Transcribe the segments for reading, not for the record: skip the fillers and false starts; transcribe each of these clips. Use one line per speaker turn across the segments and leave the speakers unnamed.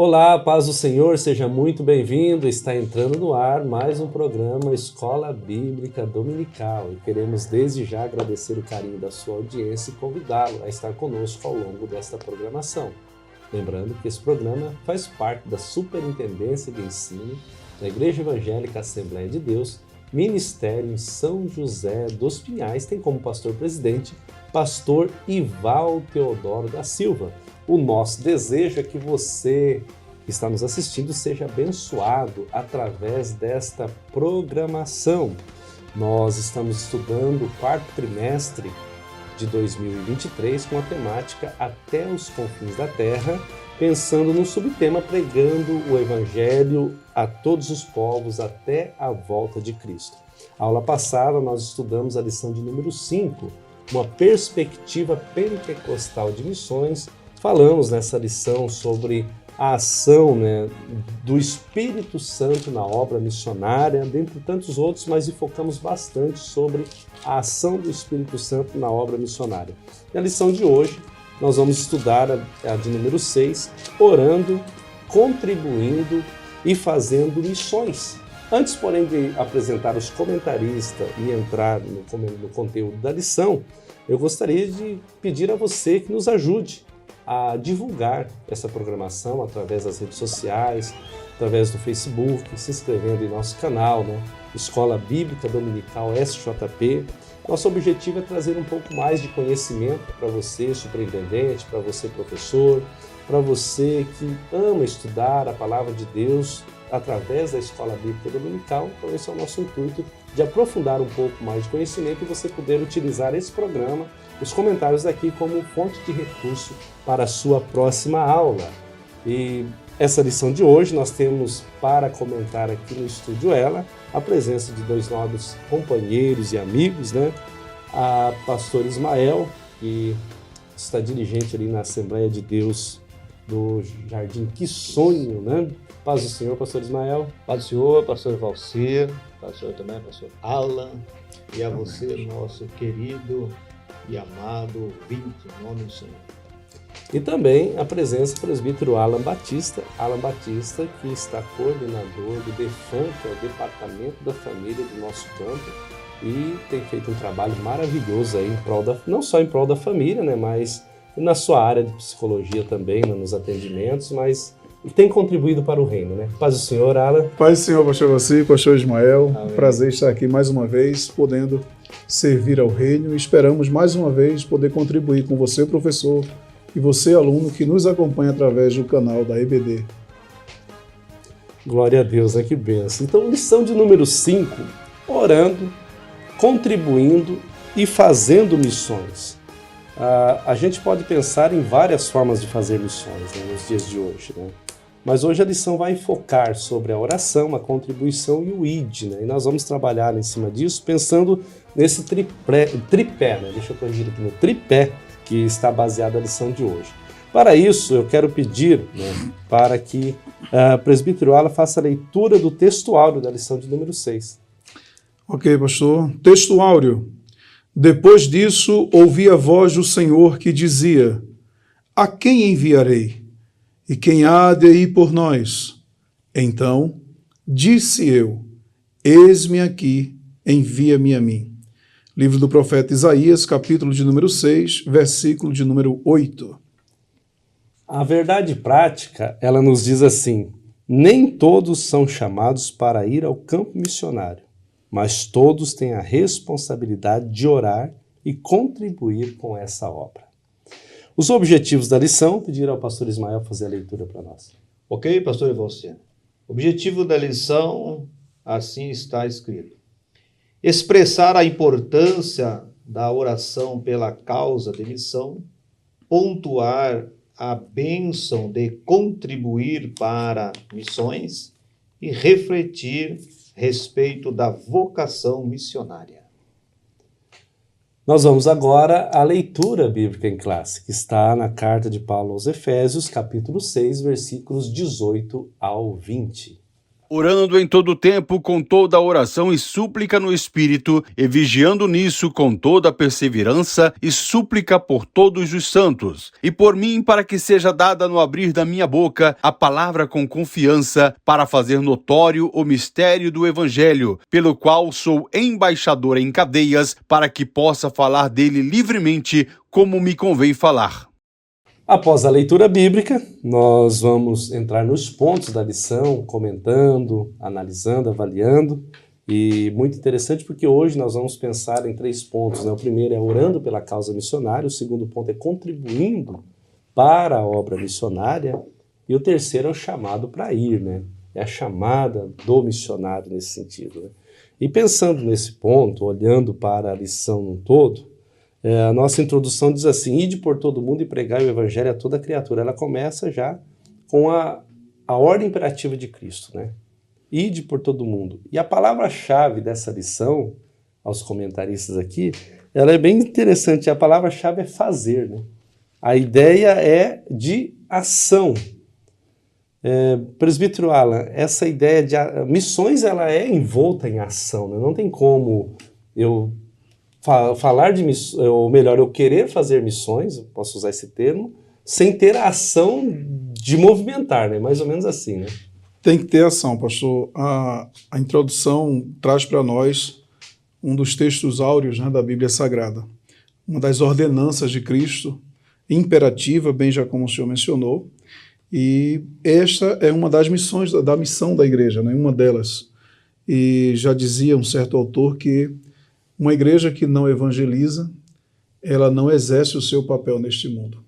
Olá, paz do Senhor, seja muito bem-vindo. Está entrando no ar mais um programa Escola Bíblica Dominical e queremos desde já agradecer o carinho da sua audiência e convidá-lo a estar conosco ao longo desta programação. Lembrando que esse programa faz parte da Superintendência de Ensino da Igreja Evangélica Assembleia de Deus, Ministério em São José dos Pinhais, tem como pastor-presidente Pastor Ival Teodoro da Silva. O nosso desejo é que você que está nos assistindo seja abençoado através desta programação. Nós estamos estudando o quarto trimestre de 2023 com a temática Até os Confins da Terra, pensando no subtema Pregando o Evangelho a todos os povos até a volta de Cristo. A aula passada nós estudamos a lição de número 5, uma perspectiva pentecostal de missões. Falamos nessa lição sobre a ação do Espírito Santo na obra missionária, dentre tantos outros, mas focamos bastante sobre a ação do Espírito Santo na obra missionária. E a lição de hoje, nós vamos estudar a de número 6, orando, contribuindo e fazendo missões. Antes, porém, de apresentar os comentaristas e entrar no conteúdo da lição, eu gostaria de pedir a você que nos ajude a divulgar essa programação através das redes sociais, através do Facebook, se inscrevendo em nosso canal, Escola Bíblica Dominical SJP. Nosso objetivo é trazer um pouco mais de conhecimento para você, superintendente, para você, professor, para você que ama estudar a Palavra de Deus através da Escola Bíblica Dominical. Então esse é o nosso intuito, de aprofundar um pouco mais de conhecimento e você poder utilizar esse programa, os comentários aqui, como fonte de recurso para a sua próxima aula. E essa lição de hoje nós temos para comentar aqui no estúdio a presença de dois nobres companheiros e amigos, a pastor Ismael, que está dirigente ali na Assembleia de Deus do Jardim Que Sonho, Paz do Senhor, pastor Ismael.
Paz do Senhor, pastor Valcir, paz do Senhor também, pastor Alan, e a você, nosso querido e amado ouvinte, em nome do Senhor.
E também a presença do presbítero Alan Batista, que está coordenador do DEFAM, que é o Departamento da Família do nosso campo, e tem feito um trabalho maravilhoso aí não só em prol da família, mas na sua área de psicologia também, nos atendimentos, mas tem contribuído para o reino, Paz do Senhor, Alan.
Paz do Senhor, pastor Valcir, pastor Ismael.
Amém.
Prazer estar aqui mais uma vez, podendo servir ao reino, e esperamos mais uma vez poder contribuir com você, professor, e você, aluno, que nos acompanha através do canal da EBD.
Glória a Deus, que bênção. Então, lição de número 5, orando, contribuindo e fazendo missões. A gente pode pensar em várias formas de fazer missões nos dias de hoje, Mas hoje a lição vai focar sobre a oração, a contribuição e o ID, E nós vamos trabalhar em cima disso, pensando nesse tripé, Deixa eu corrigir aqui, no tripé que está baseado na lição de hoje. Para isso, eu quero pedir para que a presbítero Alan faça a leitura do texto áureo da lição de número 6.
Ok, pastor. Texto áureo. Depois disso, ouvi a voz do Senhor que dizia: A quem enviarei? E quem há de ir por nós? Então disse eu: Eis-me aqui, envia-me a mim. Livro do profeta Isaías, capítulo de número 6, versículo de número 8.
A verdade prática, ela nos diz assim: nem todos são chamados para ir ao campo missionário, mas todos têm a responsabilidade de orar e contribuir com essa obra. Os objetivos da lição, pedir ao pastor Ismael fazer a leitura para nós.
Ok, pastor Valcir? O objetivo da lição, assim está escrito: expressar a importância da oração pela causa de missão, pontuar a bênção de contribuir para missões e refletir respeito da vocação missionária.
Nós vamos agora à leitura bíblica em classe, que está na carta de Paulo aos Efésios, capítulo 6, versículos 18 ao 20.
orando em todo tempo com toda oração e súplica no Espírito, e vigiando nisso com toda perseverança e súplica por todos os santos, e por mim, para que seja dada no abrir da minha boca a palavra com confiança, para fazer notório o mistério do Evangelho, pelo qual sou embaixador em cadeias, para que possa falar dele livremente, como me convém falar.
Após a leitura bíblica, nós vamos entrar nos pontos da lição, comentando, analisando, avaliando. E muito interessante porque hoje nós vamos pensar em 3 pontos, né? O primeiro é orando pela causa missionária, o segundo ponto é contribuindo para a obra missionária e o terceiro é o chamado para ir, né? É a chamada do missionário nesse sentido, né? E pensando nesse ponto, olhando para a lição no todo, a nossa introdução diz assim: ide por todo mundo e pregai o evangelho a toda criatura. Ela começa já com a ordem imperativa de Cristo, né? Ide por todo mundo. E a palavra-chave dessa lição, aos comentaristas aqui, ela é bem interessante. A palavra-chave é fazer, né? A ideia é de ação. Presbítero Alan, essa ideia de missões, ela é envolta em ação, né? Não tem como eu falar de missões, ou melhor, eu querer fazer missões, posso usar esse termo, sem ter a ação de movimentar, né? Mais ou menos assim, né?
Tem que ter ação, pastor. A introdução traz para nós um dos textos áureos, né, da Bíblia Sagrada. Uma das ordenanças de Cristo, imperativa, bem já como o senhor mencionou, e esta é uma das missões, da missão da igreja, né, uma delas. E já dizia um certo autor que uma igreja que não evangeliza, ela não exerce o seu papel neste mundo.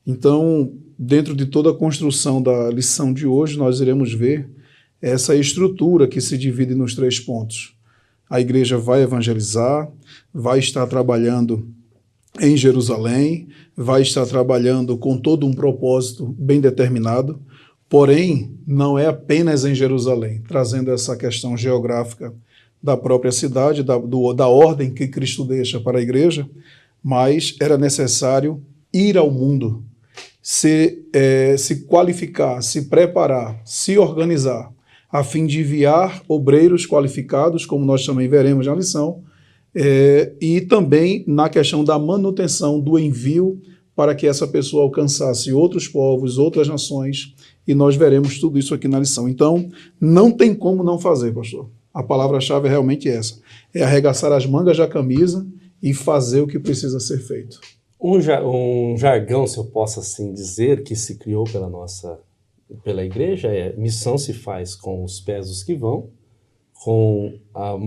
Então, dentro de toda a construção da lição de hoje, nós iremos ver essa estrutura que se divide nos 3 pontos. A igreja vai evangelizar, vai estar trabalhando em Jerusalém, vai estar trabalhando com todo um propósito bem determinado, porém, não é apenas em Jerusalém, trazendo essa questão geográfica da própria cidade, da ordem que Cristo deixa para a igreja, mas era necessário ir ao mundo, se qualificar, se preparar, se organizar, a fim de enviar obreiros qualificados, como nós também veremos na lição, e também na questão da manutenção do envio para que essa pessoa alcançasse outros povos, outras nações, e nós veremos tudo isso aqui na lição. Então, não tem como não fazer, pastor. A palavra-chave é realmente essa, é arregaçar as mangas da camisa e fazer o que precisa ser feito.
Um jargão, se eu posso assim dizer, que se criou pela igreja é: missão se faz com os pés dos que vão, com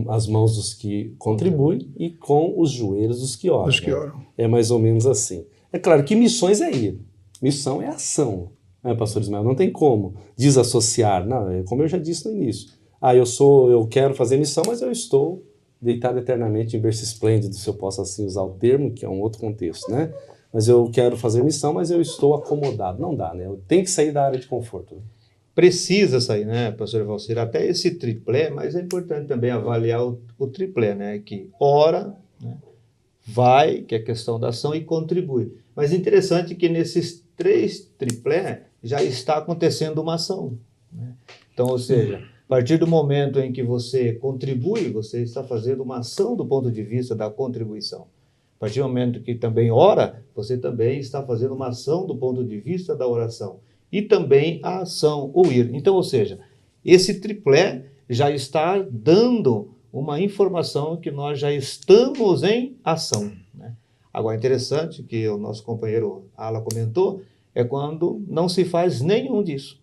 as mãos dos que contribuem e com os joelhos dos que oram.
Dos que oram.
Né? É mais ou menos assim. É claro que missões é ir, missão é ação, né, pastor Ismael? Não tem como desassociar, não, como eu já disse no início. Eu quero fazer missão, mas eu estou deitado eternamente em berço esplêndido, se eu posso assim usar o termo, que é um outro contexto, né? Mas eu quero fazer missão, mas eu estou acomodado. Não dá, né? Eu tenho que sair da área de conforto. Né?
Precisa sair, né, pastor Valcir? Até esse triplé, mas é importante também avaliar o triplé, né? Que ora, né, vai, que é questão da ação, e contribui. Mas interessante que nesses 3 triplé já está acontecendo uma ação. Né? Então, ou seja, a partir do momento em que você contribui, você está fazendo uma ação do ponto de vista da contribuição. A partir do momento que também ora, você também está fazendo uma ação do ponto de vista da oração. E também a ação, o ir. Então, ou seja, esse triplé já está dando uma informação que nós já estamos em ação. Né? Agora, interessante que o nosso companheiro Ala comentou, é quando não se faz nenhum disso.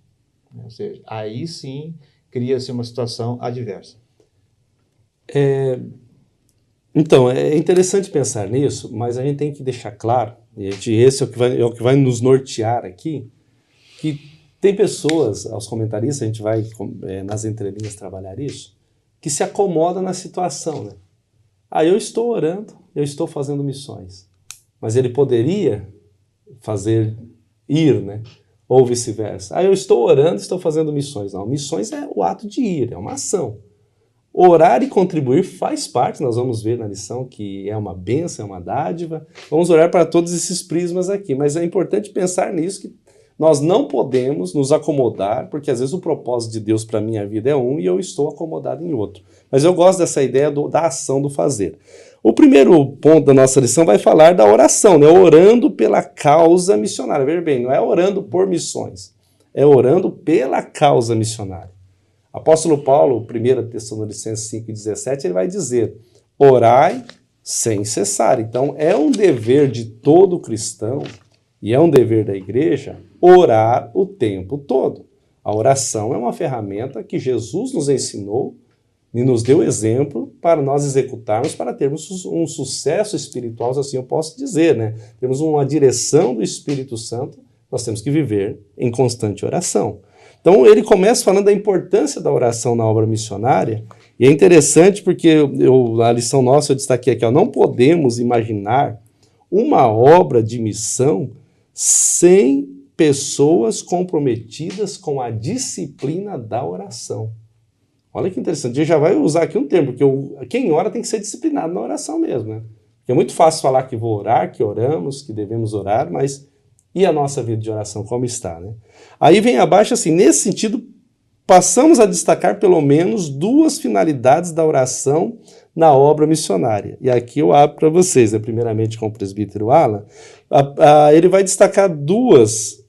Ou seja, aí sim cria-se uma situação adversa.
Então, é interessante pensar nisso, mas a gente tem que deixar claro, e esse é o que vai nos nortear aqui, que tem pessoas, aos comentaristas, a gente vai nas entrelinhas trabalhar isso, que se acomoda na situação. Né? Eu estou orando, eu estou fazendo missões, mas ele poderia ir, né? Ou vice-versa. Eu estou orando, estou fazendo missões. Não, missões é o ato de ir, é uma ação. Orar e contribuir faz parte, nós vamos ver na lição que é uma bênção, é uma dádiva. Vamos olhar para todos esses prismas aqui, mas é importante pensar nisso, que Nós não podemos nos acomodar, porque às vezes o propósito de Deus para a minha vida é um e eu estou acomodado em outro. Mas eu gosto dessa ideia da ação, do fazer. O primeiro ponto da nossa lição vai falar da oração, né? Orando pela causa missionária. Veja bem, não é orando por missões, é orando pela causa missionária. Apóstolo Paulo, 1 Tessalonicenses 5,17, ele vai dizer: orai sem cessar. Então, é um dever de todo cristão, e é um dever da igreja, orar o tempo todo. A oração é uma ferramenta que Jesus nos ensinou e nos deu exemplo para nós executarmos, para termos um sucesso espiritual, assim eu posso dizer, né? Temos uma direção do Espírito Santo, nós temos que viver em constante oração. Então ele começa falando da importância da oração na obra missionária, e é interessante porque na lição nossa eu destaquei aqui, não podemos imaginar uma obra de missão sem pessoas comprometidas com a disciplina da oração. Olha que interessante, a gente já vai usar aqui um termo, porque quem ora tem que ser disciplinado na oração mesmo, né? Porque é muito fácil falar que vou orar, que oramos, que devemos orar, mas e a nossa vida de oração como está, né? Aí vem abaixo assim, nesse sentido, passamos a destacar pelo menos duas finalidades da oração na obra missionária. E aqui eu abro para vocês, né? Primeiramente com o presbítero Alan, ele vai destacar duas,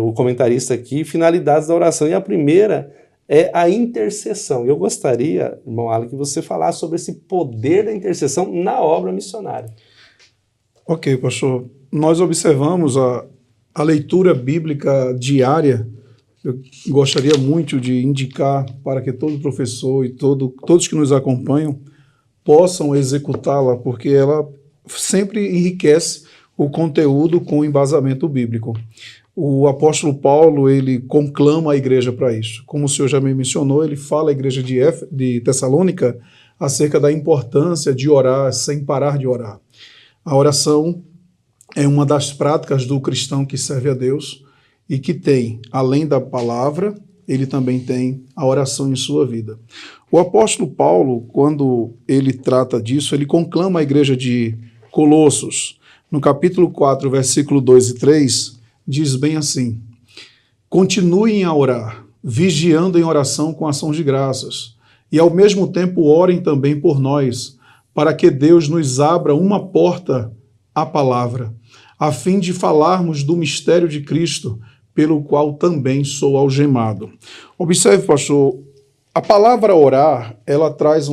o comentarista aqui, finalidades da oração. E a primeira é a intercessão. Eu gostaria, irmão Alan, que você falasse sobre esse poder da intercessão na obra missionária.
Ok, pastor. Nós observamos a leitura bíblica diária. Eu gostaria muito de indicar para que todo professor e todos que nos acompanham possam executá-la, porque ela sempre enriquece o conteúdo com embasamento bíblico. O apóstolo Paulo, ele conclama a igreja para isso. Como o senhor já me mencionou, ele fala à igreja de Tessalônica acerca da importância de orar sem parar de orar. A oração é uma das práticas do cristão que serve a Deus e que tem, além da palavra, ele também tem a oração em sua vida. O apóstolo Paulo, quando ele trata disso, ele conclama a igreja de Colossos. No capítulo 4, versículo 2 e 3, diz bem assim: continuem a orar, vigiando em oração com ações de graças, e ao mesmo tempo orem também por nós, para que Deus nos abra uma porta à palavra, a fim de falarmos do mistério de Cristo, pelo qual também sou algemado. Observe, pastor, a palavra orar, ela traz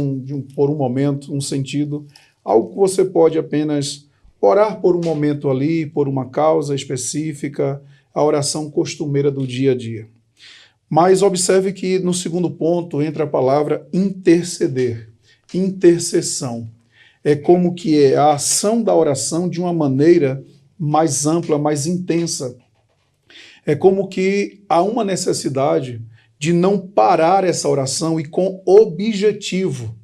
por um momento um sentido, algo que você pode apenas orar por um momento ali, por uma causa específica, a oração costumeira do dia a dia. Mas observe que no segundo ponto entra a palavra interceder, intercessão. É como que é a ação da oração de uma maneira mais ampla, mais intensa. É como que há uma necessidade de não parar essa oração e com objetivo.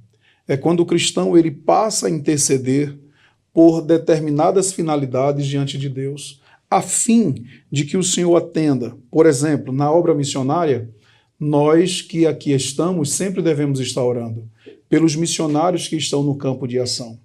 É quando o cristão ele passa a interceder por determinadas finalidades diante de Deus, a fim de que o Senhor atenda. Por exemplo, na obra missionária, nós que aqui estamos sempre devemos estar orando pelos missionários que estão no campo de ação.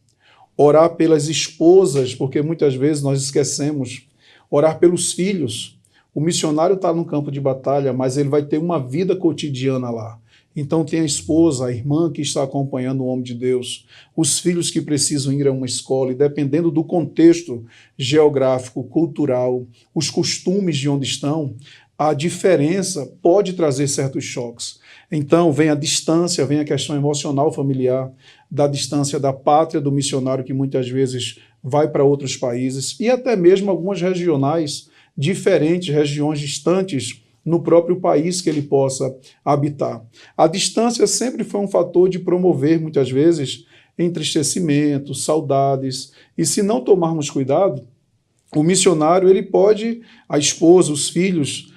Orar pelas esposas, porque muitas vezes nós esquecemos. Orar pelos filhos. O missionário está no campo de batalha, mas ele vai ter uma vida cotidiana lá. Então tem a esposa, a irmã que está acompanhando o homem de Deus, os filhos que precisam ir a uma escola, e dependendo do contexto geográfico, cultural, os costumes de onde estão, a diferença pode trazer certos choques. Então vem a distância, vem a questão emocional familiar, da distância da pátria do missionário que muitas vezes vai para outros países, e até mesmo algumas regionais diferentes, regiões distantes, no próprio país que ele possa habitar. A distância sempre foi um fator de promover, muitas vezes, entristecimento, saudades, e se não tomarmos cuidado, o missionário, ele pode, a esposa, os filhos,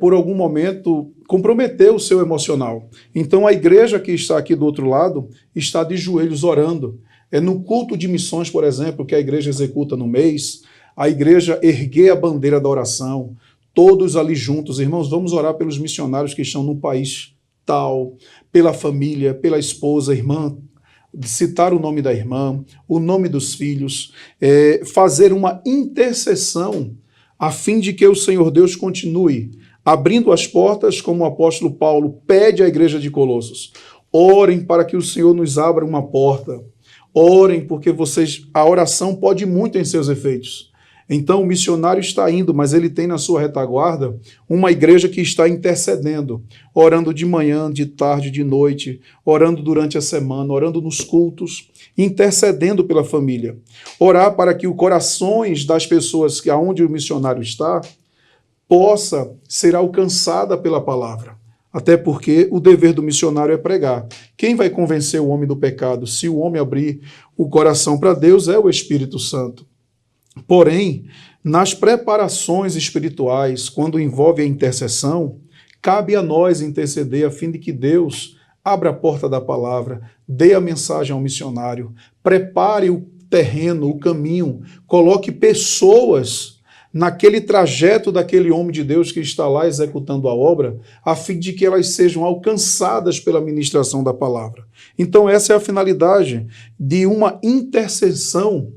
por algum momento, comprometer o seu emocional. Então, a igreja que está aqui do outro lado está de joelhos orando. É no culto de missões, por exemplo, que a igreja executa no mês, a igreja erguer a bandeira da oração, todos ali juntos, irmãos, vamos orar pelos missionários que estão no país tal, pela família, pela esposa, irmã, citar o nome da irmã, o nome dos filhos, fazer uma intercessão a fim de que o Senhor Deus continue abrindo as portas, como o apóstolo Paulo pede à igreja de Colossos. Orem para que o Senhor nos abra uma porta. Orem, porque a oração pode muito em seus efeitos. Então o missionário está indo, mas ele tem na sua retaguarda uma igreja que está intercedendo, orando de manhã, de tarde, de noite, orando durante a semana, orando nos cultos, intercedendo pela família. Orar para que os corações das pessoas que aonde o missionário está possa ser alcançada pela palavra. Até porque o dever do missionário é pregar. Quem vai convencer o homem do pecado, se o homem abrir o coração para Deus, é o Espírito Santo. Porém, nas preparações espirituais, quando envolve a intercessão, cabe a nós interceder a fim de que Deus abra a porta da palavra, dê a mensagem ao missionário, prepare o terreno, o caminho, coloque pessoas naquele trajeto daquele homem de Deus que está lá executando a obra, a fim de que elas sejam alcançadas pela ministração da palavra. Então essa é a finalidade de uma intercessão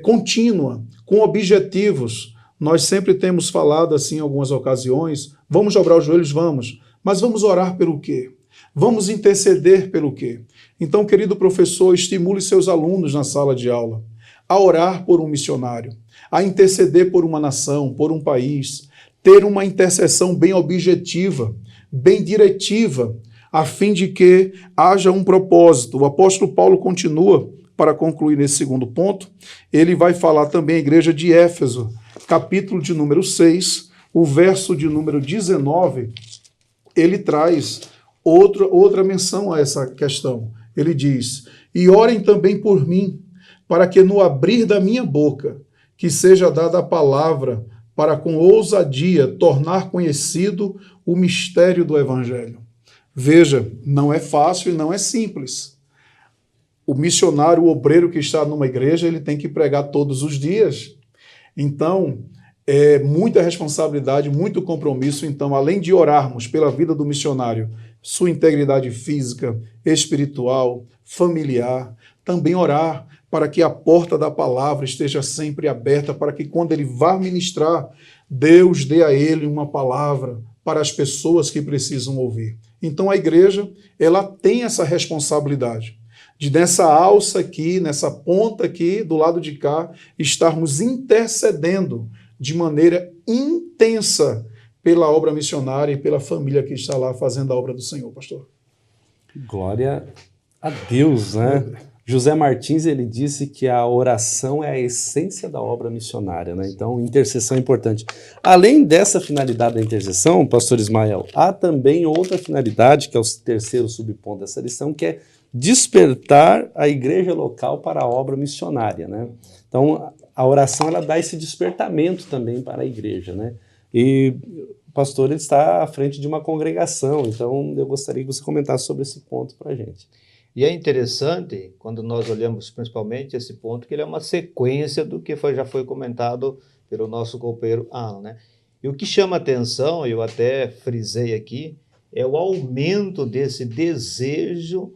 contínua, com objetivos. Nós sempre temos falado assim em algumas ocasiões, vamos dobrar os joelhos, vamos, mas vamos orar pelo quê? Vamos interceder pelo quê? Então, querido professor, estimule seus alunos na sala de aula a orar por um missionário, a interceder por uma nação, por um país, ter uma intercessão bem objetiva, bem diretiva, a fim de que haja um propósito. O apóstolo Paulo continua, para concluir nesse segundo ponto, ele vai falar também à igreja de Éfeso, capítulo de número 6, o verso de número 19, ele traz outra menção a essa questão. Ele diz, e orem também por mim, para que no abrir da minha boca, que seja dada a palavra, para com ousadia tornar conhecido o mistério do Evangelho. Veja, não é fácil e não é simples. O missionário, o obreiro que está numa igreja, ele tem que pregar todos os dias. Então, é muita responsabilidade, muito compromisso. Então, além de orarmos pela vida do missionário, sua integridade física, espiritual, familiar, também orar para que a porta da palavra esteja sempre aberta, para que quando ele vá ministrar, Deus dê a ele uma palavra para as pessoas que precisam ouvir. Então a igreja, ela tem essa responsabilidade de nessa alça aqui, nessa ponta aqui, do lado de cá, estarmos intercedendo de maneira intensa pela obra missionária e pela família que está lá fazendo a obra do Senhor, pastor.
Glória a Deus, né? José Martins, ele disse que a oração é a essência da obra missionária, né? Então, intercessão é importante. Além dessa finalidade da intercessão, pastor Ismael, há também outra finalidade, que é o terceiro subponto dessa lição, que é despertar a igreja local para a obra missionária, né? Então, a oração, ela dá esse despertamento também para a igreja, né? E o pastor, ele está à frente de uma congregação, então eu gostaria que você comentasse sobre esse ponto para a gente.
E é interessante, quando nós olhamos principalmente esse ponto, que ele é uma sequência do que já foi comentado pelo nosso companheiro Alan, né? E o que chama atenção, eu até frisei aqui, é o aumento desse desejo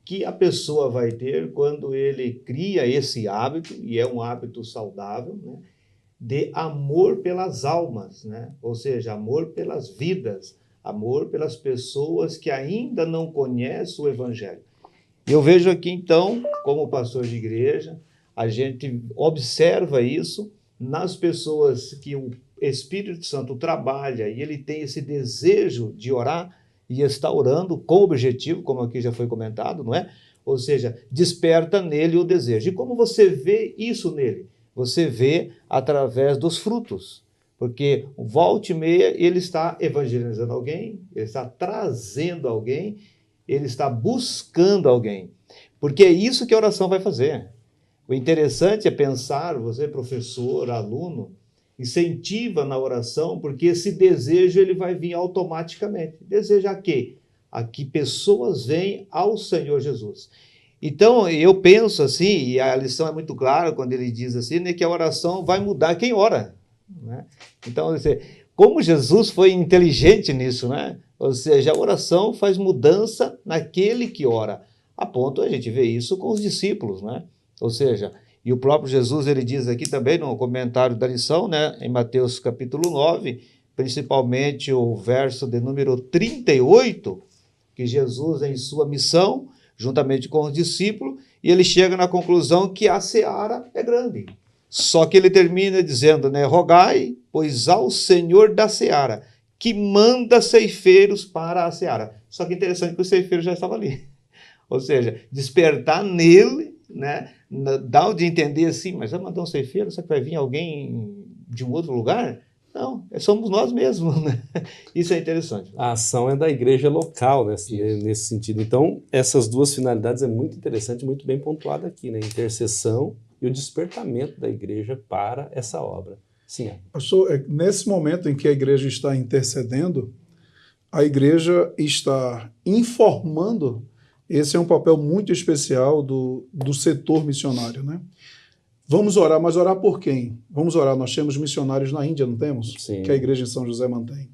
que a pessoa vai ter quando ele cria esse hábito, e é um hábito saudável, né? De amor pelas almas, né? Ou seja, amor pelas vidas, amor pelas pessoas que ainda não conhecem o Evangelho. Eu vejo aqui, então, como pastor de igreja, a gente observa isso nas pessoas que o Espírito Santo trabalha e ele tem esse desejo de orar e está orando com objetivo, como aqui já foi comentado, não é? Ou seja, desperta nele o desejo. E como você vê isso nele? Você vê através dos frutos. Porque volta e meia ele está evangelizando alguém, ele está trazendo alguém, ele está buscando alguém, porque é isso que a oração vai fazer. O interessante é pensar, você professor, aluno, incentiva na oração, porque esse desejo ele vai vir automaticamente. Deseja a quê? A que pessoas venham ao Senhor Jesus. Então, eu penso assim, e a lição é muito clara quando ele diz assim, né, que a oração vai mudar quem ora, né? Então, como Jesus foi inteligente nisso, né? Ou seja, a oração faz mudança naquele que ora. A ponto a gente vê isso com os discípulos, né? Ou seja, E o próprio Jesus, ele diz aqui também no comentário da lição, né, em Mateus capítulo 9, principalmente o verso de número 38, que Jesus, em sua missão, juntamente com os discípulos, e ele chega na conclusão que a seara é grande. Só que ele termina dizendo, né, rogai, pois ao Senhor da seara, que manda ceifeiros para a seara. Só que interessante que o ceifeiro já estava ali. Ou seja, despertar nele, né, dá de entender assim, mas vai mandar um ceifeiro, será que vai vir alguém de um outro lugar? Não, somos nós mesmos, né? Isso é interessante.
A ação é da igreja local, né, nesse sentido. Então, essas duas finalidades é muito interessante, muito bem pontuada aqui, né? Intercessão e o despertamento da igreja para essa obra. Sim.
Pastor, nesse momento em que a igreja está intercedendo, a igreja está informando. Esse é um papel muito especial do setor missionário, né? Vamos orar, mas orar por quem? Vamos orar, nós temos missionários na Índia, não temos?
Sim.
Que a igreja em São José mantém.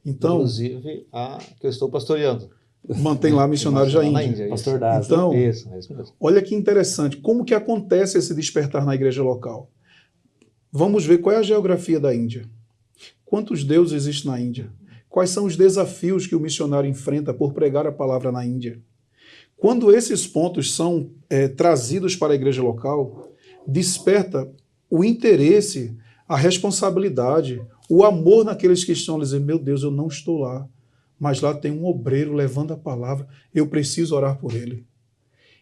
Então,
inclusive, a que eu estou pastoreando.
Mantém lá missionários da Índia.
Pastor Daz.
Então,
isso mesmo.
Olha que interessante, como que acontece esse despertar na igreja local? Vamos ver qual é a geografia da Índia. Quantos deuses existem na Índia? Quais são os desafios que o missionário enfrenta por pregar a palavra na Índia? Quando esses pontos são trazidos para a igreja local, desperta o interesse, a responsabilidade, o amor naqueles que estão a dizer, meu Deus, eu não estou lá, mas lá tem um obreiro levando a palavra, eu preciso orar por ele.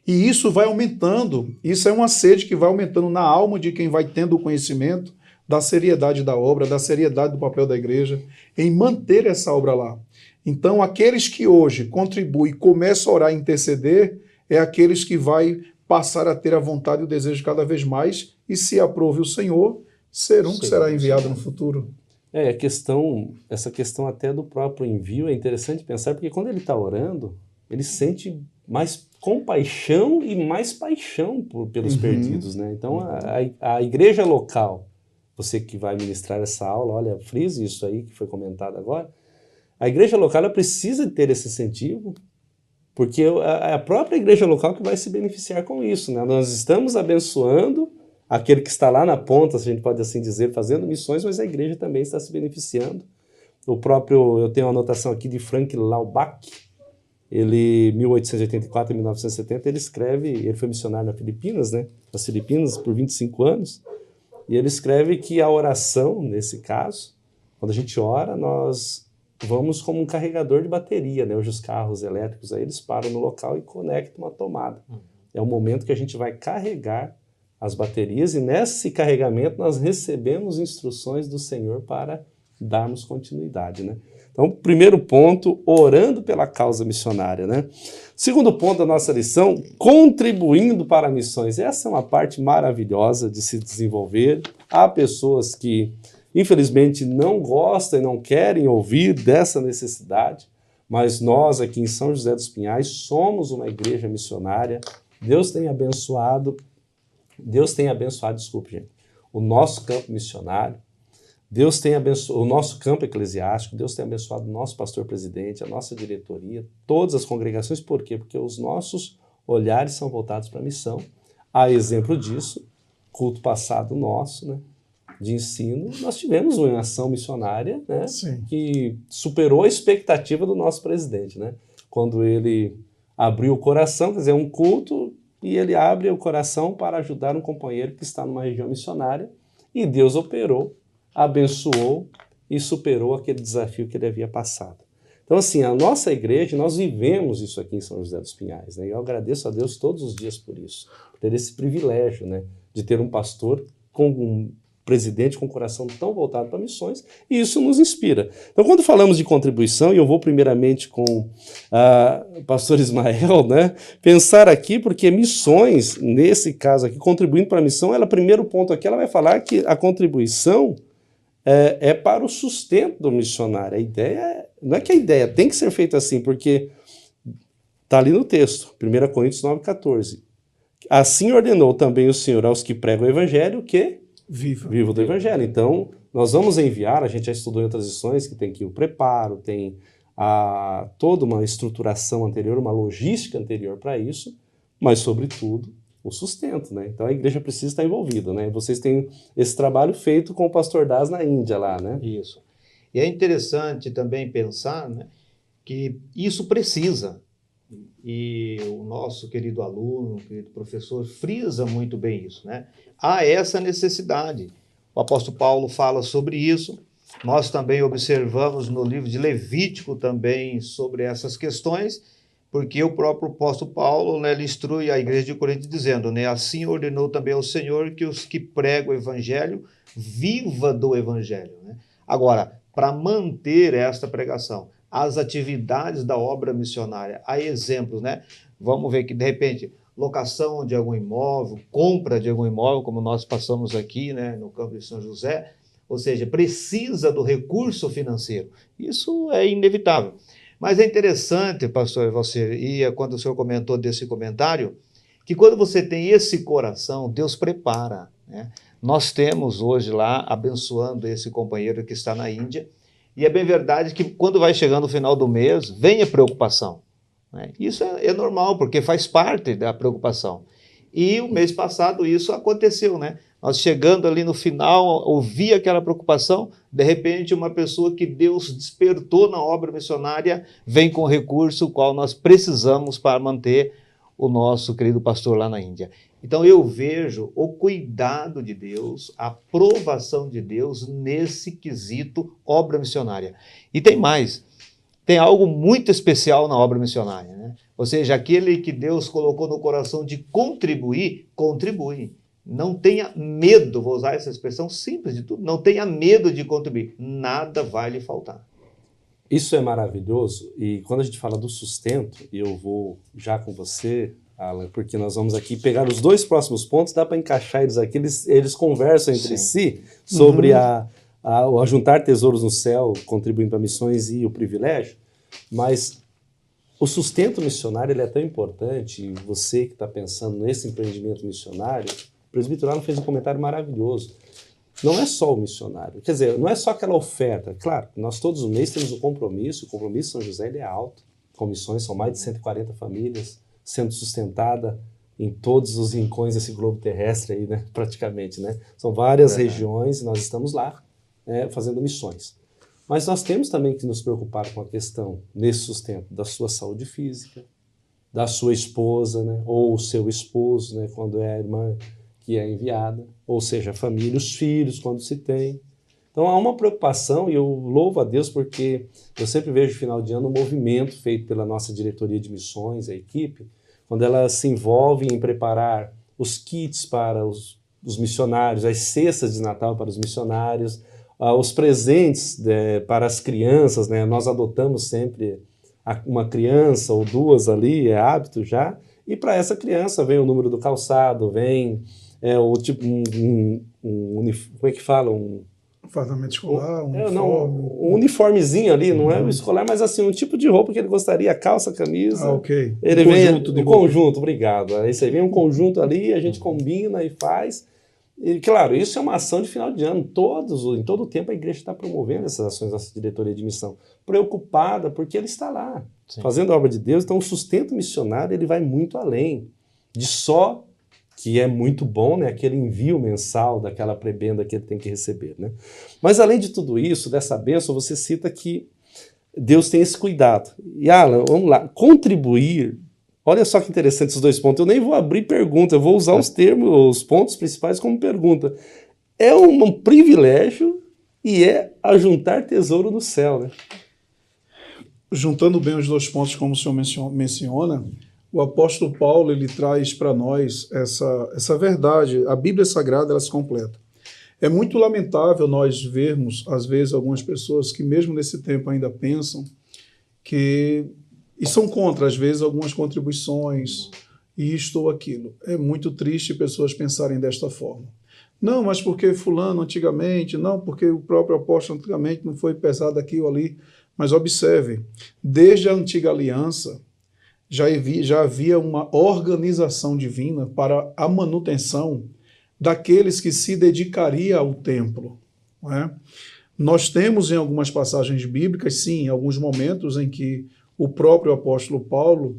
E isso vai aumentando, isso é uma sede que vai aumentando na alma de quem vai tendo o conhecimento da seriedade da obra, da seriedade do papel da igreja, em manter essa obra lá. Então, aqueles que hoje contribuem e começam a orar e interceder, é aqueles que vai passar a ter a vontade e o desejo cada vez mais, e se aprove o Senhor, ser um que será enviado no futuro.
Essa questão até do próprio envio é interessante pensar, porque quando ele está orando, ele sente mais compaixão e mais paixão pelos perdidos, né? Então, a igreja local, você que vai ministrar essa aula, olha, frise isso aí que foi comentado agora, a igreja local ela precisa ter esse incentivo, porque é a própria igreja local que vai se beneficiar com isso, né? Nós estamos abençoando aquele que está lá na ponta, se a gente pode assim dizer, fazendo missões, mas a igreja também está se beneficiando. Eu tenho uma anotação aqui de Frank Laubach, ele, 1884 e 1970, ele foi missionário nas Filipinas, né? Nas Filipinas por 25 anos, e ele escreve que a oração, nesse caso, quando a gente ora, nós vamos como um carregador de bateria, né? Hoje os carros elétricos aí, eles param no local e conectam uma tomada. É o momento que a gente vai carregar as baterias e nesse carregamento nós recebemos instruções do Senhor para darmos continuidade, né? Então, primeiro ponto, orando pela causa missionária, né? Segundo ponto da nossa lição, contribuindo para missões. Essa é uma parte maravilhosa de se desenvolver. Há pessoas que, infelizmente, não gostam e não querem ouvir dessa necessidade, mas nós aqui em São José dos Pinhais somos uma igreja missionária. Deus tem abençoado, desculpe, gente, o nosso campo missionário. Deus tem abençoado o nosso campo eclesiástico, Deus tem abençoado o nosso pastor-presidente, a nossa diretoria, todas as congregações. Por quê? Porque os nossos olhares são voltados para a missão. A exemplo disso, culto passado nosso, né, de ensino, nós tivemos uma ação missionária, né, que superou a expectativa do nosso presidente, né? Quando ele abriu o coração, quer dizer, um culto, e ele abre o coração para ajudar um companheiro que está numa região missionária, e Deus operou, abençoou e superou aquele desafio que ele havia passado. Então, assim, a nossa igreja, nós vivemos isso aqui em São José dos Pinhais, né? E eu agradeço a Deus todos os dias por isso, por ter esse privilégio, né, de ter um pastor com um presidente com o coração tão voltado para missões, e isso nos inspira. Então, quando falamos de contribuição, e eu vou primeiramente com o pastor Ismael, né, pensar aqui, porque missões, nesse caso aqui, contribuindo para a missão, primeiro ponto aqui, ela vai falar que a contribuição é para o sustento do missionário. A ideia, não é que a ideia tem que ser feita assim, porque está ali no texto, 1 Coríntios 9,14. Assim ordenou também o Senhor aos que pregam o evangelho que viva do evangelho. Então, nós vamos enviar, a gente já estudou em outras lições, que tem aqui o preparo, tem toda uma estruturação anterior, uma logística anterior para isso, mas, sobretudo, o sustento, né? Então a igreja precisa estar envolvida, né? Vocês têm esse trabalho feito com o pastor Das na Índia lá, né?
Isso. E é interessante também pensar, né, que isso precisa. E o nosso querido aluno, querido professor, frisa muito bem isso, né? Há essa necessidade. O apóstolo Paulo fala sobre isso. Nós também observamos no livro de Levítico também sobre essas questões, porque o próprio apóstolo Paulo, né, ele instrui a igreja de Corinto dizendo, né, assim ordenou também ao Senhor que os que pregam o evangelho viva do evangelho, né? Agora, para manter esta pregação, as atividades da obra missionária, há exemplos, né? Vamos ver que, de repente, locação de algum imóvel, compra de algum imóvel, como nós passamos aqui, né, no campo de São José, ou seja, precisa do recurso financeiro. Isso é inevitável. Mas é interessante, pastor Valcir, e quando o senhor comentou desse comentário, que quando você tem esse coração, Deus prepara, né? Nós temos hoje lá, abençoando esse companheiro que está na Índia, e é bem verdade que quando vai chegando o final do mês, vem a preocupação, né? Isso é normal, porque faz parte da preocupação. E o mês passado isso aconteceu, né? Nós chegando ali no final, ouvi aquela preocupação, de repente uma pessoa que Deus despertou na obra missionária vem com o recurso o qual nós precisamos para manter o nosso querido pastor lá na Índia. Então eu vejo o cuidado de Deus, a aprovação de Deus nesse quesito obra missionária. E tem mais, tem algo muito especial na obra missionária, né? Ou seja, aquele que Deus colocou no coração de contribuir, contribui. Não tenha medo, vou usar essa expressão simples de tudo, não tenha medo de contribuir, nada vai lhe faltar.
Isso é maravilhoso, e quando a gente fala do sustento, e eu vou já com você, Alan, porque nós vamos aqui pegar os dois próximos pontos, dá para encaixar eles aqui, eles conversam entre si sobre a juntar tesouros no céu, contribuindo para missões e o privilégio, mas o sustento missionário ele é tão importante, e você que está pensando nesse empreendimento missionário, o presbítero Alan fez um comentário maravilhoso. Não é só o missionário, quer dizer, não é só aquela oferta. Claro, nós todos os meses temos um compromisso, o compromisso de São José ele é alto. Comissões são mais de 140 famílias sendo sustentada em todos os rincões desse globo terrestre aí, né, praticamente, né? São várias regiões e nós estamos lá, né, fazendo missões. Mas nós temos também que nos preocupar com a questão, nesse sustento, da sua saúde física, da sua esposa, né, ou o seu esposo, né, quando é a irmã que é enviada, ou seja, a família, os filhos, quando se tem. Então há uma preocupação, e eu louvo a Deus porque eu sempre vejo no final de ano um movimento feito pela nossa diretoria de missões, a equipe, quando ela se envolve em preparar os kits para os missionários, as cestas de Natal para os missionários, os presentes para as crianças, né? Nós adotamos sempre uma criança ou duas ali, é hábito já, e para essa criança vem o número do calçado, vem o tipo como é que fala?
Fardamento escolar,
um uniformezinho ali, não é o escolar, mas assim, um tipo de roupa que ele gostaria, calça, camisa.
Ok.
Ele vem conjunto, obrigado. Aí você vem um conjunto ali, a gente combina e faz. E claro, isso é uma ação de final de ano. Em todo o tempo a igreja está promovendo essas ações, nossa diretoria de missão, preocupada porque ele está lá, fazendo a obra de Deus. Então o sustento missionário ele vai muito além de só que é muito bom, né, aquele envio mensal daquela prebenda que ele tem que receber, né? Mas além de tudo isso, dessa bênção, você cita que Deus tem esse cuidado. E Alan, vamos lá, contribuir, olha só que interessante esses dois pontos, eu nem vou abrir pergunta, eu vou usar os termos, os pontos principais como pergunta. É um privilégio e é ajuntar tesouro no céu, né?
Juntando bem os dois pontos como o senhor menciona, o apóstolo Paulo ele traz para nós essa verdade. A Bíblia Sagrada ela se completa. É muito lamentável nós vermos, às vezes, algumas pessoas que mesmo nesse tempo ainda pensam e são contra, às vezes, algumas contribuições, isto ou aquilo. É muito triste pessoas pensarem desta forma. Não, mas porque fulano antigamente, não, porque o próprio apóstolo antigamente não foi pesado aqui ou ali. Mas observe, desde a antiga aliança, já havia uma organização divina para a manutenção daqueles que se dedicariam ao templo. Não é? Nós temos em algumas passagens bíblicas, sim, alguns momentos em que o próprio apóstolo Paulo,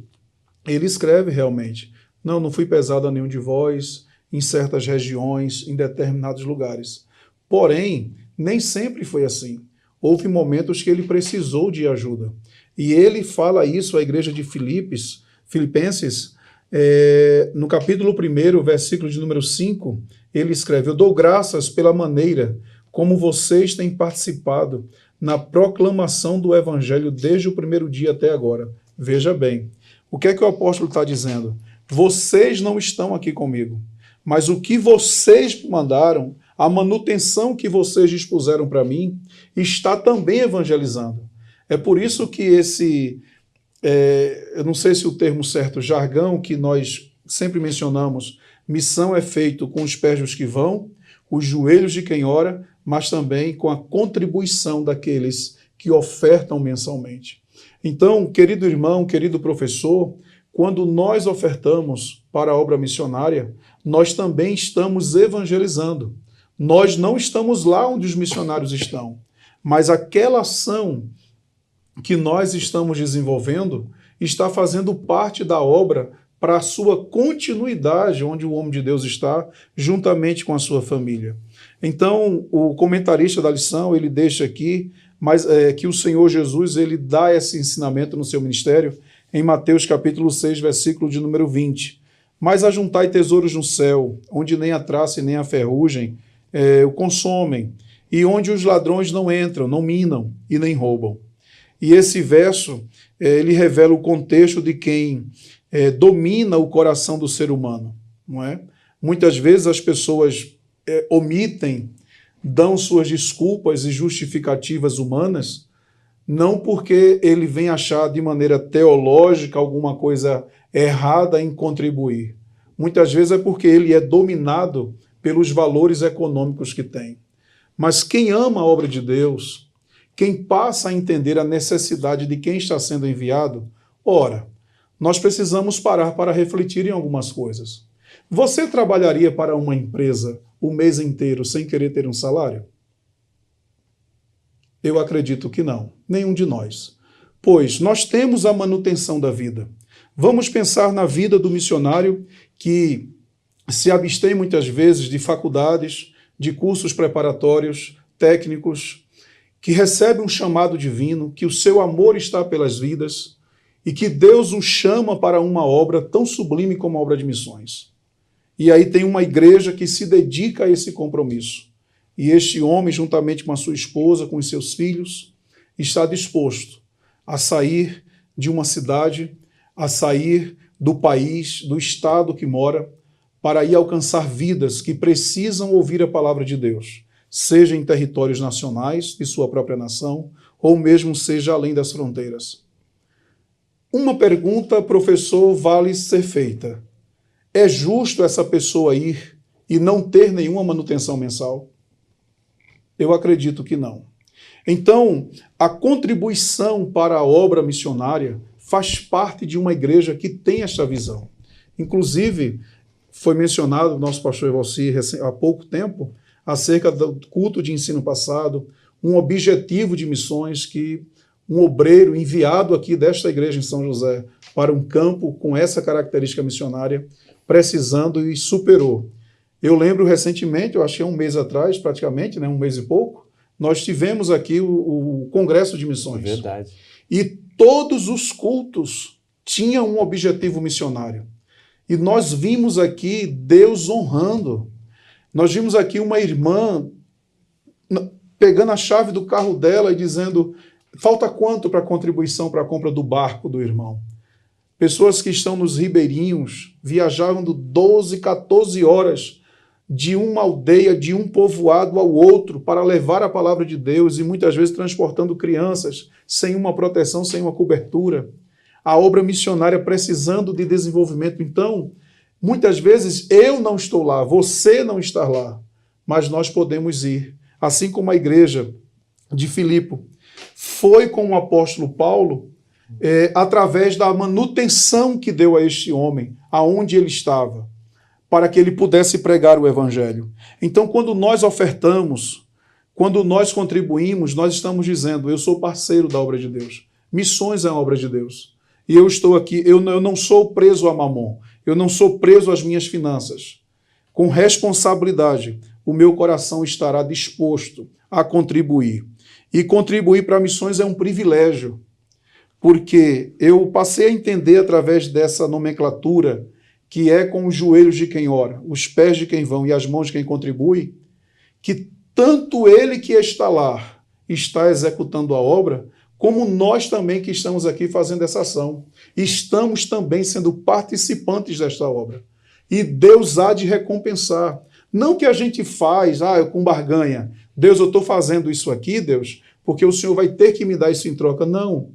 ele escreve realmente, Não fui pesado a nenhum de vós, em certas regiões, em determinados lugares. Porém, nem sempre foi assim. Houve momentos que ele precisou de ajuda. E ele fala isso à igreja de Filipenses, no capítulo 1, versículo de número 5, ele escreve: eu dou graças pela maneira como vocês têm participado na proclamação do evangelho desde o primeiro dia até agora. Veja bem, o que é que o apóstolo está dizendo? Vocês não estão aqui comigo, mas o que vocês mandaram, a manutenção que vocês dispuseram para mim, está também evangelizando. É por isso que eu não sei se o termo certo, jargão, que nós sempre mencionamos, missão é feito com os pés dos que vão, os joelhos de quem ora, mas também com a contribuição daqueles que ofertam mensalmente. Então, querido irmão, querido professor, quando nós ofertamos para a obra missionária, nós também estamos evangelizando. Nós não estamos lá onde os missionários estão, mas aquela ação que nós estamos desenvolvendo está fazendo parte da obra para a sua continuidade, onde o homem de Deus está, juntamente com a sua família. Então, o comentarista da lição, ele deixa aqui, mas que o Senhor Jesus, ele dá esse ensinamento no seu ministério, em Mateus capítulo 6, versículo de número 20. Mas ajuntai tesouros no céu, onde nem a traça e nem a ferrugem o consomem, e onde os ladrões não entram, não minam e nem roubam. E esse verso, ele revela o contexto de quem domina o coração do ser humano, não é? Muitas vezes as pessoas omitem, dão suas desculpas e justificativas humanas, não porque ele vem achar de maneira teológica alguma coisa errada em contribuir. Muitas vezes é porque ele é dominado pelos valores econômicos que tem. Mas quem ama a obra de Deus, quem passa a entender a necessidade de quem está sendo enviado, ora, nós precisamos parar para refletir em algumas coisas. Você trabalharia para uma empresa o mês inteiro sem querer ter um salário? Eu acredito que não, nenhum de nós. Pois nós temos a manutenção da vida. Vamos pensar na vida do missionário que se abstém muitas vezes de faculdades, de cursos preparatórios, técnicos, que recebe um chamado divino, que o seu amor está pelas vidas e que Deus o chama para uma obra tão sublime como a obra de missões. E aí tem uma igreja que se dedica a esse compromisso. E este homem, juntamente com a sua esposa, com os seus filhos, está disposto a sair de uma cidade, a sair do país, do estado que mora, para ir alcançar vidas que precisam ouvir a palavra de Deus, seja em territórios nacionais de sua própria nação, ou mesmo seja além das fronteiras. Uma pergunta, professor, vale ser feita. É justo essa pessoa ir e não ter nenhuma manutenção mensal? Eu acredito que não. Então, a contribuição para a obra missionária faz parte de uma igreja que tem esta visão. Inclusive, foi mencionado o nosso pastor Evalcir há pouco tempo, acerca do culto de ensino passado, um objetivo de missões que um obreiro enviado aqui desta igreja em São José para um campo com essa característica missionária, precisando e superou. Eu lembro recentemente, eu acho que um mês atrás, praticamente, um mês e pouco, nós tivemos aqui o Congresso de Missões.
Verdade.
E todos os cultos tinham um objetivo missionário. E nós vimos aqui Deus honrando. Nós vimos aqui uma irmã pegando a chave do carro dela e dizendo: falta quanto para a contribuição para a compra do barco do irmão? Pessoas que estão nos ribeirinhos viajavam 12, 14 horas de uma aldeia, de um povoado ao outro para levar a palavra de Deus e muitas vezes transportando crianças sem uma proteção, sem uma cobertura. A obra missionária precisando de desenvolvimento. Então, muitas vezes eu não estou lá, você não está lá, mas nós podemos ir. Assim como a igreja de Filipe foi com o apóstolo Paulo, através da manutenção que deu a este homem, aonde ele estava, para que ele pudesse pregar o evangelho. Então, quando nós ofertamos, quando nós contribuímos, nós estamos dizendo: eu sou parceiro da obra de Deus. Missões é a obra de Deus. e eu estou aqui, eu não sou preso a mamon, eu não sou preso às minhas finanças. Com responsabilidade, o meu coração estará disposto a contribuir. E contribuir para missões é um privilégio, porque eu passei a entender através dessa nomenclatura, que é com os joelhos de quem ora, os pés de quem vão e as mãos de quem contribui, que tanto ele que está lá está executando a obra, como nós também que estamos aqui fazendo essa ação. Estamos também sendo participantes desta obra. E Deus há de recompensar. Não que a gente faz, com barganha. Deus, eu estou fazendo isso aqui, Deus, porque o Senhor vai ter que me dar isso em troca. Não.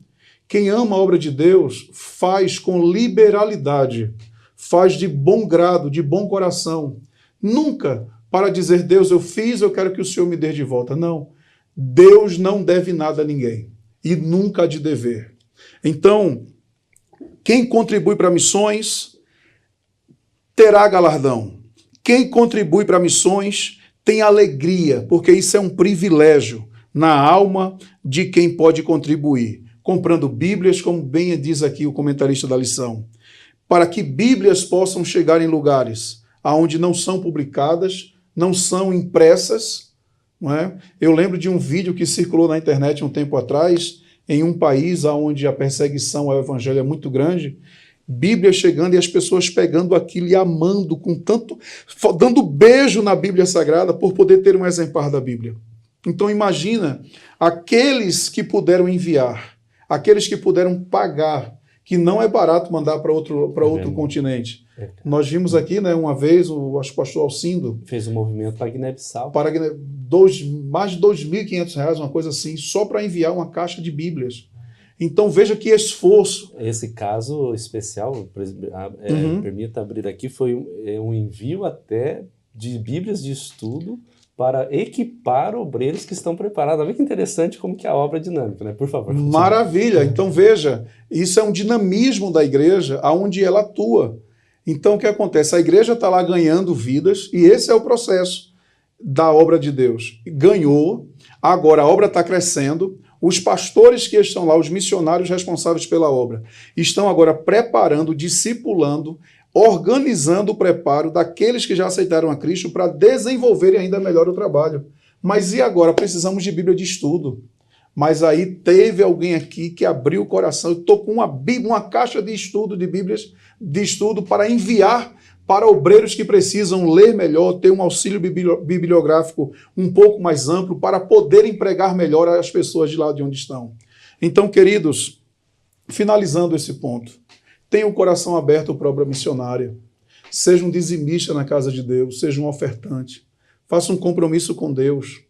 Quem ama a obra de Deus faz com liberalidade, faz de bom grado, de bom coração. Nunca para dizer, Deus, eu fiz, eu quero que o Senhor me dê de volta. Não. Deus não deve nada a ninguém e nunca há de dever. Então, quem contribui para missões terá galardão. Quem contribui para missões tem alegria, porque isso é um privilégio na alma de quem pode contribuir. Comprando Bíblias, como bem diz aqui o comentarista da lição, para que Bíblias possam chegar em lugares onde não são publicadas, não são impressas. Não é? Eu lembro de um vídeo que circulou na internet um tempo atrás, em um país onde a perseguição ao evangelho é muito grande, Bíblia chegando e as pessoas pegando aquilo e amando com tanto, dando beijo na Bíblia Sagrada por poder ter um exemplar da Bíblia. Então imagina aqueles que puderam enviar, aqueles que puderam pagar, que não é barato mandar para outro continente. Nós vimos aqui, né, uma vez, o pastor Alcindo
fez um movimento para Guiné-Bissau.
Mais de R$2.500, uma coisa assim, só para enviar uma caixa de Bíblias. Então veja que esforço.
Esse caso especial, permita abrir aqui, foi um envio até de Bíblias de estudo para equipar obreiros que estão preparados. Olha que interessante como que a obra é dinâmica, né? Por favor.
Maravilha. Então veja, isso é um dinamismo da igreja aonde ela atua. Então o que acontece? A igreja está lá ganhando vidas e esse é o processo da obra de Deus. Ganhou, agora a obra está crescendo. Os pastores que estão lá, os missionários responsáveis pela obra, estão agora preparando, discipulando, organizando o preparo daqueles que já aceitaram a Cristo para desenvolverem ainda melhor o trabalho. Mas e agora? Precisamos de Bíblia de estudo. Mas aí teve alguém aqui que abriu o coração. Eu estou com uma caixa de estudo, de Bíblias de estudo para enviar para obreiros que precisam ler melhor, ter um auxílio bibliográfico um pouco mais amplo para poder empregar melhor as pessoas de lá de onde estão. Então, queridos, finalizando esse ponto, tenha o coração aberto para a obra missionária. Seja um dizimista na casa de Deus, seja um ofertante. Faça um compromisso com Deus.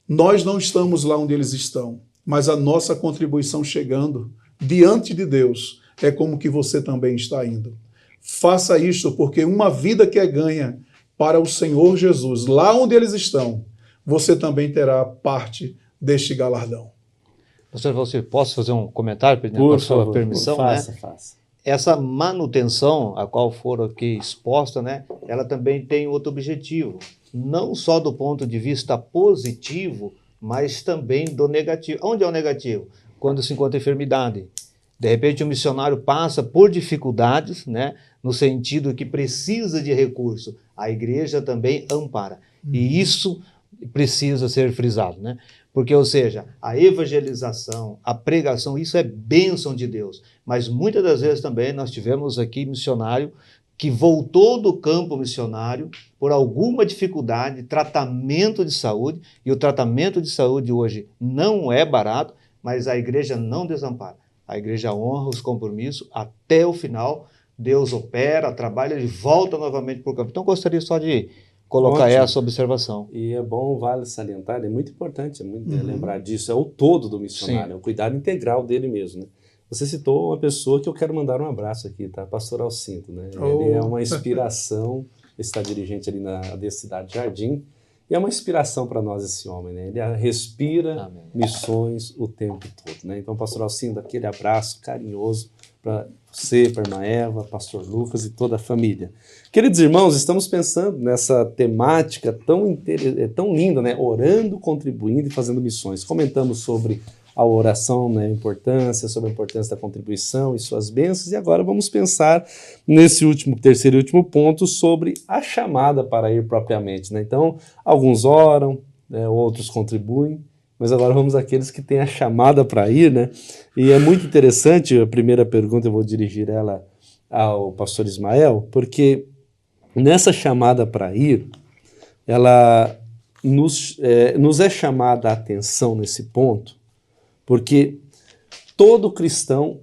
Nós não estamos lá onde eles estão, mas a nossa contribuição chegando diante de Deus é como que você também está indo. Faça isso, porque uma vida que é ganha para o Senhor Jesus, lá onde eles estão, você também terá parte deste galardão.
Pastor, você posso fazer um comentário, com a sua permissão?
Faça.
Essa manutenção, a qual for aqui exposta, né, ela também tem outro objetivo, não só do ponto de vista positivo, mas também do negativo. Onde é o negativo? Quando se encontra enfermidade. De repente o missionário passa por dificuldades, né, no sentido que precisa de recurso. A igreja também ampara. E isso precisa ser frisado, né? Porque, ou seja, a evangelização, a pregação, isso é bênção de Deus. Mas muitas das vezes também nós tivemos aqui missionário que voltou do campo missionário por alguma dificuldade, tratamento de saúde, e o tratamento de saúde hoje não é barato, mas a igreja não desampara. A igreja honra os compromissos até o final. Deus opera, trabalha e volta novamente para o campo. Então, gostaria só de colocar essa observação.
E é bom, vale salientar, é muito importante lembrar disso, é o todo do missionário,
Sim.
É o cuidado integral dele mesmo, né? Você citou uma pessoa que eu quero mandar um abraço aqui, tá? Pastor Alcindo, né? Ele é uma inspiração, está dirigente ali na Cidade Jardim, e é uma inspiração para nós esse homem, né? Ele respira
Amém.
Missões o tempo todo, né? Então, Pastor Alcindo, aquele abraço carinhoso para você, para a irmã Eva, Pastor Lucas e toda a família. Queridos irmãos, estamos pensando nessa temática tão linda, né? Orando, contribuindo e fazendo missões. Comentamos sobre a oração, né, sobre a importância da contribuição e suas bênçãos, e agora vamos pensar nesse terceiro e último ponto sobre a chamada para ir propriamente, né? Então, alguns oram, né, outros contribuem, mas agora vamos àqueles que têm a chamada para ir, né? E é muito interessante, a primeira pergunta eu vou dirigir ela ao pastor Ismael, porque nessa chamada para ir, ela nos é chamada a atenção nesse ponto, porque todo cristão,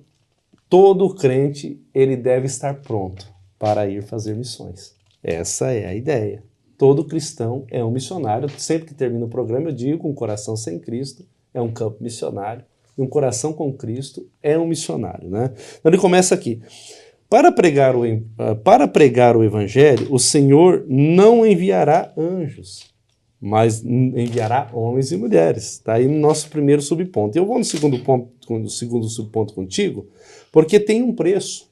todo crente, ele deve estar pronto para ir fazer missões. Essa é a ideia. Todo cristão é um missionário. Sempre que termina o programa eu digo, um coração sem Cristo é um campo missionário, e um coração com Cristo é um missionário, né? Então ele começa aqui. Para pregar o evangelho, o Senhor não enviará anjos, mas enviará homens e mulheres. Está aí no nosso primeiro subponto. Eu vou no segundo subponto contigo, porque tem um preço,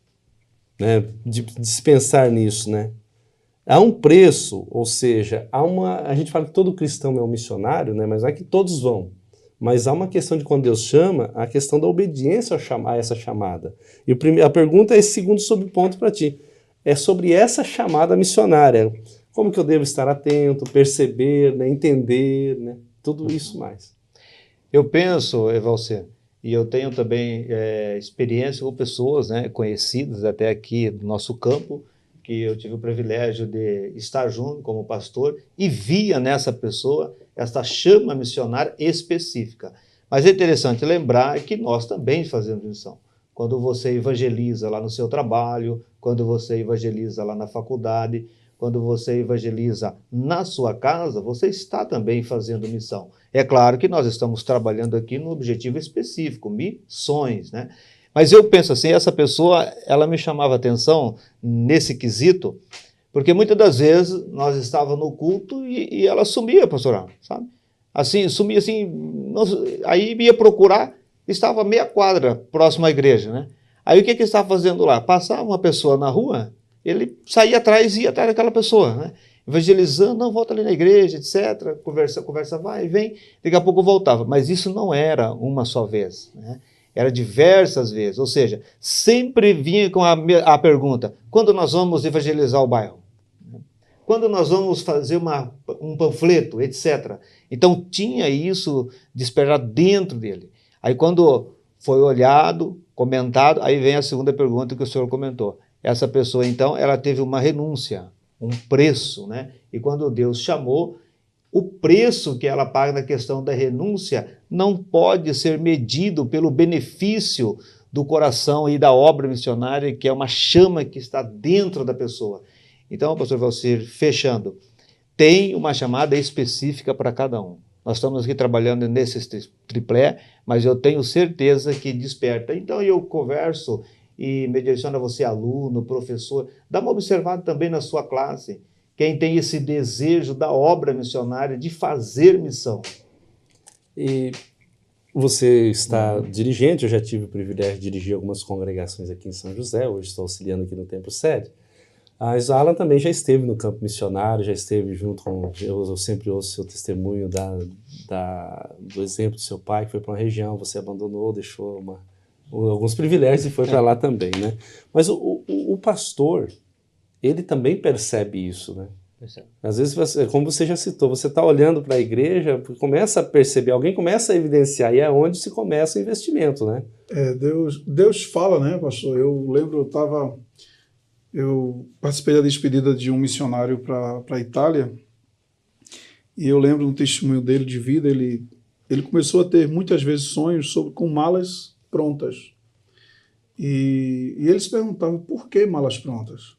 né, de se pensar nisso, né? Há um preço, ou seja, a gente fala que todo cristão é um missionário, né, mas não é que todos vão. Mas há uma questão de quando Deus chama, a questão da obediência a essa chamada. E a pergunta é esse segundo subponto para ti. É sobre essa chamada missionária. Como que eu devo estar atento, perceber, né, entender, né, tudo isso mais.
Eu penso, Evalcer, e eu tenho também experiência com pessoas, né, conhecidas até aqui do nosso campo, que eu tive o privilégio de estar junto como pastor e via nessa pessoa essa chama missionária específica. Mas é interessante lembrar que nós também fazemos missão. Quando você evangeliza lá no seu trabalho, quando você evangeliza lá na faculdade, quando você evangeliza na sua casa, você está também fazendo missão. É claro que nós estamos trabalhando aqui no objetivo específico, missões, né? Mas eu penso assim, essa pessoa, ela me chamava atenção nesse quesito, porque muitas das vezes nós estávamos no culto e ela sumia, pastor, sabe? Assim, sumia assim, aí ia procurar, estava meia quadra próximo à igreja, né? Aí o que estava fazendo lá? Passava uma pessoa na rua, ele saía atrás e ia atrás daquela pessoa, né? Evangelizando, não, volta ali na igreja, etc. Conversa vai e vem, daqui a pouco voltava. Mas isso não era uma só vez, né? Era diversas vezes, ou seja, sempre vinha com a pergunta, quando nós vamos evangelizar o bairro? Quando nós vamos fazer um panfleto, etc. Então tinha isso despertado dentro dele. Aí quando foi olhado, comentado, aí vem a segunda pergunta que o senhor comentou. Essa pessoa então, ela teve uma renúncia, um preço, né? E quando Deus chamou, o preço que ela paga na questão da renúncia não pode ser medido pelo benefício do coração e da obra missionária, que é uma chama que está dentro da pessoa. Então, pastor Valcir, fechando, tem uma chamada específica para cada um. Nós estamos aqui trabalhando nesse triplé, mas eu tenho certeza que desperta. Então, eu converso e me direciono a você, aluno, professor, dá uma observada também na sua classe, quem tem esse desejo da obra missionária, de fazer missão.
E você está dirigente, eu já tive o privilégio de dirigir algumas congregações aqui em São José, hoje estou auxiliando aqui no Templo Sede. Mas Alan também já esteve no campo missionário, já esteve junto com... Eu sempre ouço seu testemunho do exemplo do seu pai, que foi para uma região, você abandonou, deixou alguns privilégios e foi para lá também, né? Mas o pastor, ele também percebe isso, né? Às vezes, como você já citou, você está olhando para a igreja, começa a perceber, alguém começa a evidenciar, e é onde se começa o investimento, né?
Deus fala, né, pastor? Eu lembro, eu participei da despedida de um missionário para a Itália, e eu lembro um testemunho dele de vida, ele começou a ter muitas vezes sonhos com malas prontas. E eles perguntavam, por que malas prontas?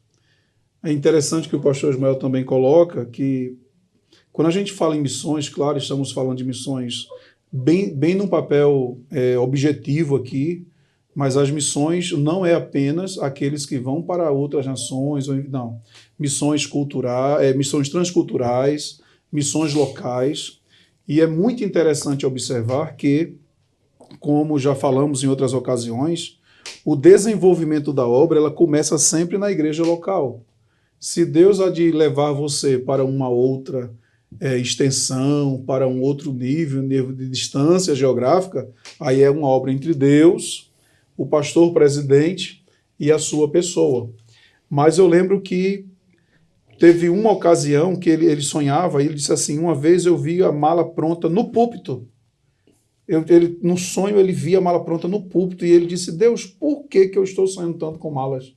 É interessante que o pastor Ismael também coloca que, quando a gente fala em missões, claro, estamos falando de missões bem num papel objetivo aqui, mas as missões não é apenas aqueles que vão para outras nações, não. Missões culturais, missões transculturais, missões locais. E é muito interessante observar que, como já falamos em outras ocasiões, o desenvolvimento da obra ela começa sempre na igreja local. Se Deus há de levar você para uma outra extensão, para um outro nível de distância geográfica, aí é uma obra entre Deus, o pastor presidente e a sua pessoa. Mas eu lembro que teve uma ocasião que ele sonhava, e ele disse assim, uma vez eu vi a mala pronta no púlpito. No sonho ele via a mala pronta no púlpito e ele disse, Deus, por que eu estou sonhando tanto com malas?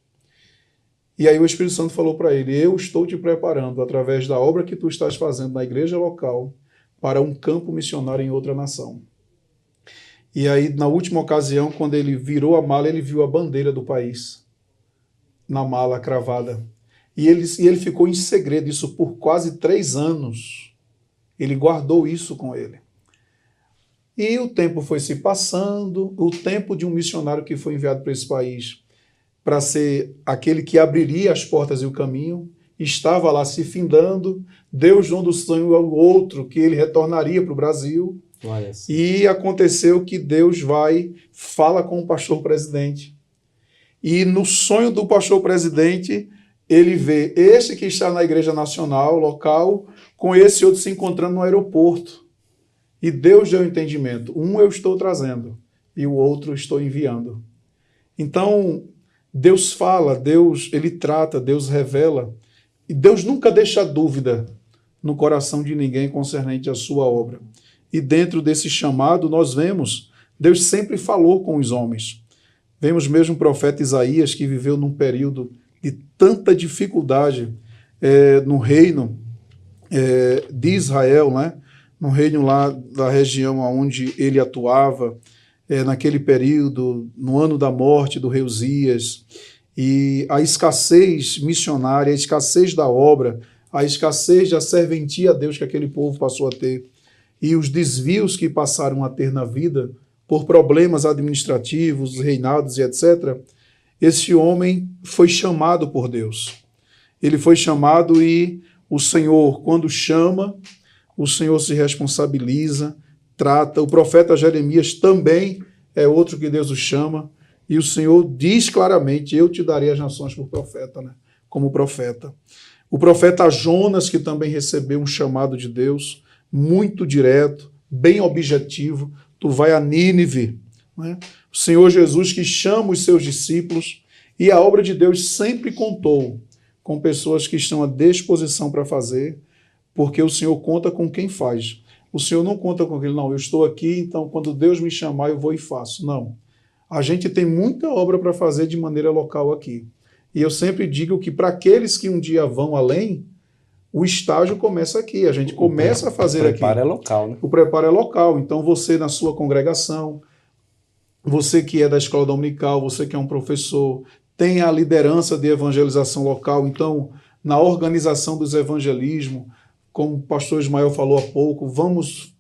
E aí o Espírito Santo falou para ele, eu estou te preparando através da obra que tu estás fazendo na igreja local para um campo missionário em outra nação. E aí na última ocasião, quando ele virou a mala, ele viu a bandeira do país na mala cravada. E ele ficou em segredo isso por quase 3 anos. Ele guardou isso com ele. E o tempo foi se passando, o tempo de um missionário que foi enviado para esse país para ser aquele que abriria as portas e o caminho, estava lá se findando, Deus dando o sonho ao outro que ele retornaria para o Brasil. E aconteceu que Deus fala com o pastor presidente. E no sonho do pastor presidente, ele vê esse que está na igreja nacional, local, com esse outro se encontrando no aeroporto. E Deus deu entendimento. Um eu estou trazendo e o outro estou enviando. Então, Deus fala, ele trata, Deus revela. E Deus nunca deixa dúvida no coração de ninguém concernente à sua obra. E dentro desse chamado, nós vemos, Deus sempre falou com os homens. Vemos mesmo o profeta Isaías, que viveu num período de tanta dificuldade no reino de Israel, né? No reino lá da região onde ele atuava, naquele período, no ano da morte do rei Uzias, e a escassez missionária, a escassez da obra, a escassez da serventia a Deus que aquele povo passou a ter, e os desvios que passaram a ter na vida por problemas administrativos, reinados e etc., esse homem foi chamado por Deus. Ele foi chamado e o Senhor, quando chama, o Senhor se responsabiliza, trata. O profeta Jeremias também é outro que Deus o chama, e o Senhor diz claramente, eu te darei as nações por profeta, né? Como profeta. O profeta Jonas, que também recebeu um chamado de Deus, muito direto, bem objetivo, tu vai a Nínive, né? O Senhor Jesus que chama os seus discípulos, e a obra de Deus sempre contou com pessoas que estão à disposição para fazer, porque o Senhor conta com quem faz. O Senhor não conta com aquele, não, eu estou aqui, então quando Deus me chamar eu vou e faço. Não. A gente tem muita obra para fazer de maneira local aqui. E eu sempre digo que para aqueles que um dia vão além, o estágio começa aqui. A gente começa a fazer aqui. O
preparo é local, né?
O preparo é local. Então você na sua congregação, você que é da escola dominical, você que é um professor, tem a liderança de evangelização local. Então, na organização dos evangelismos, como o pastor Ismael falou há pouco, vamos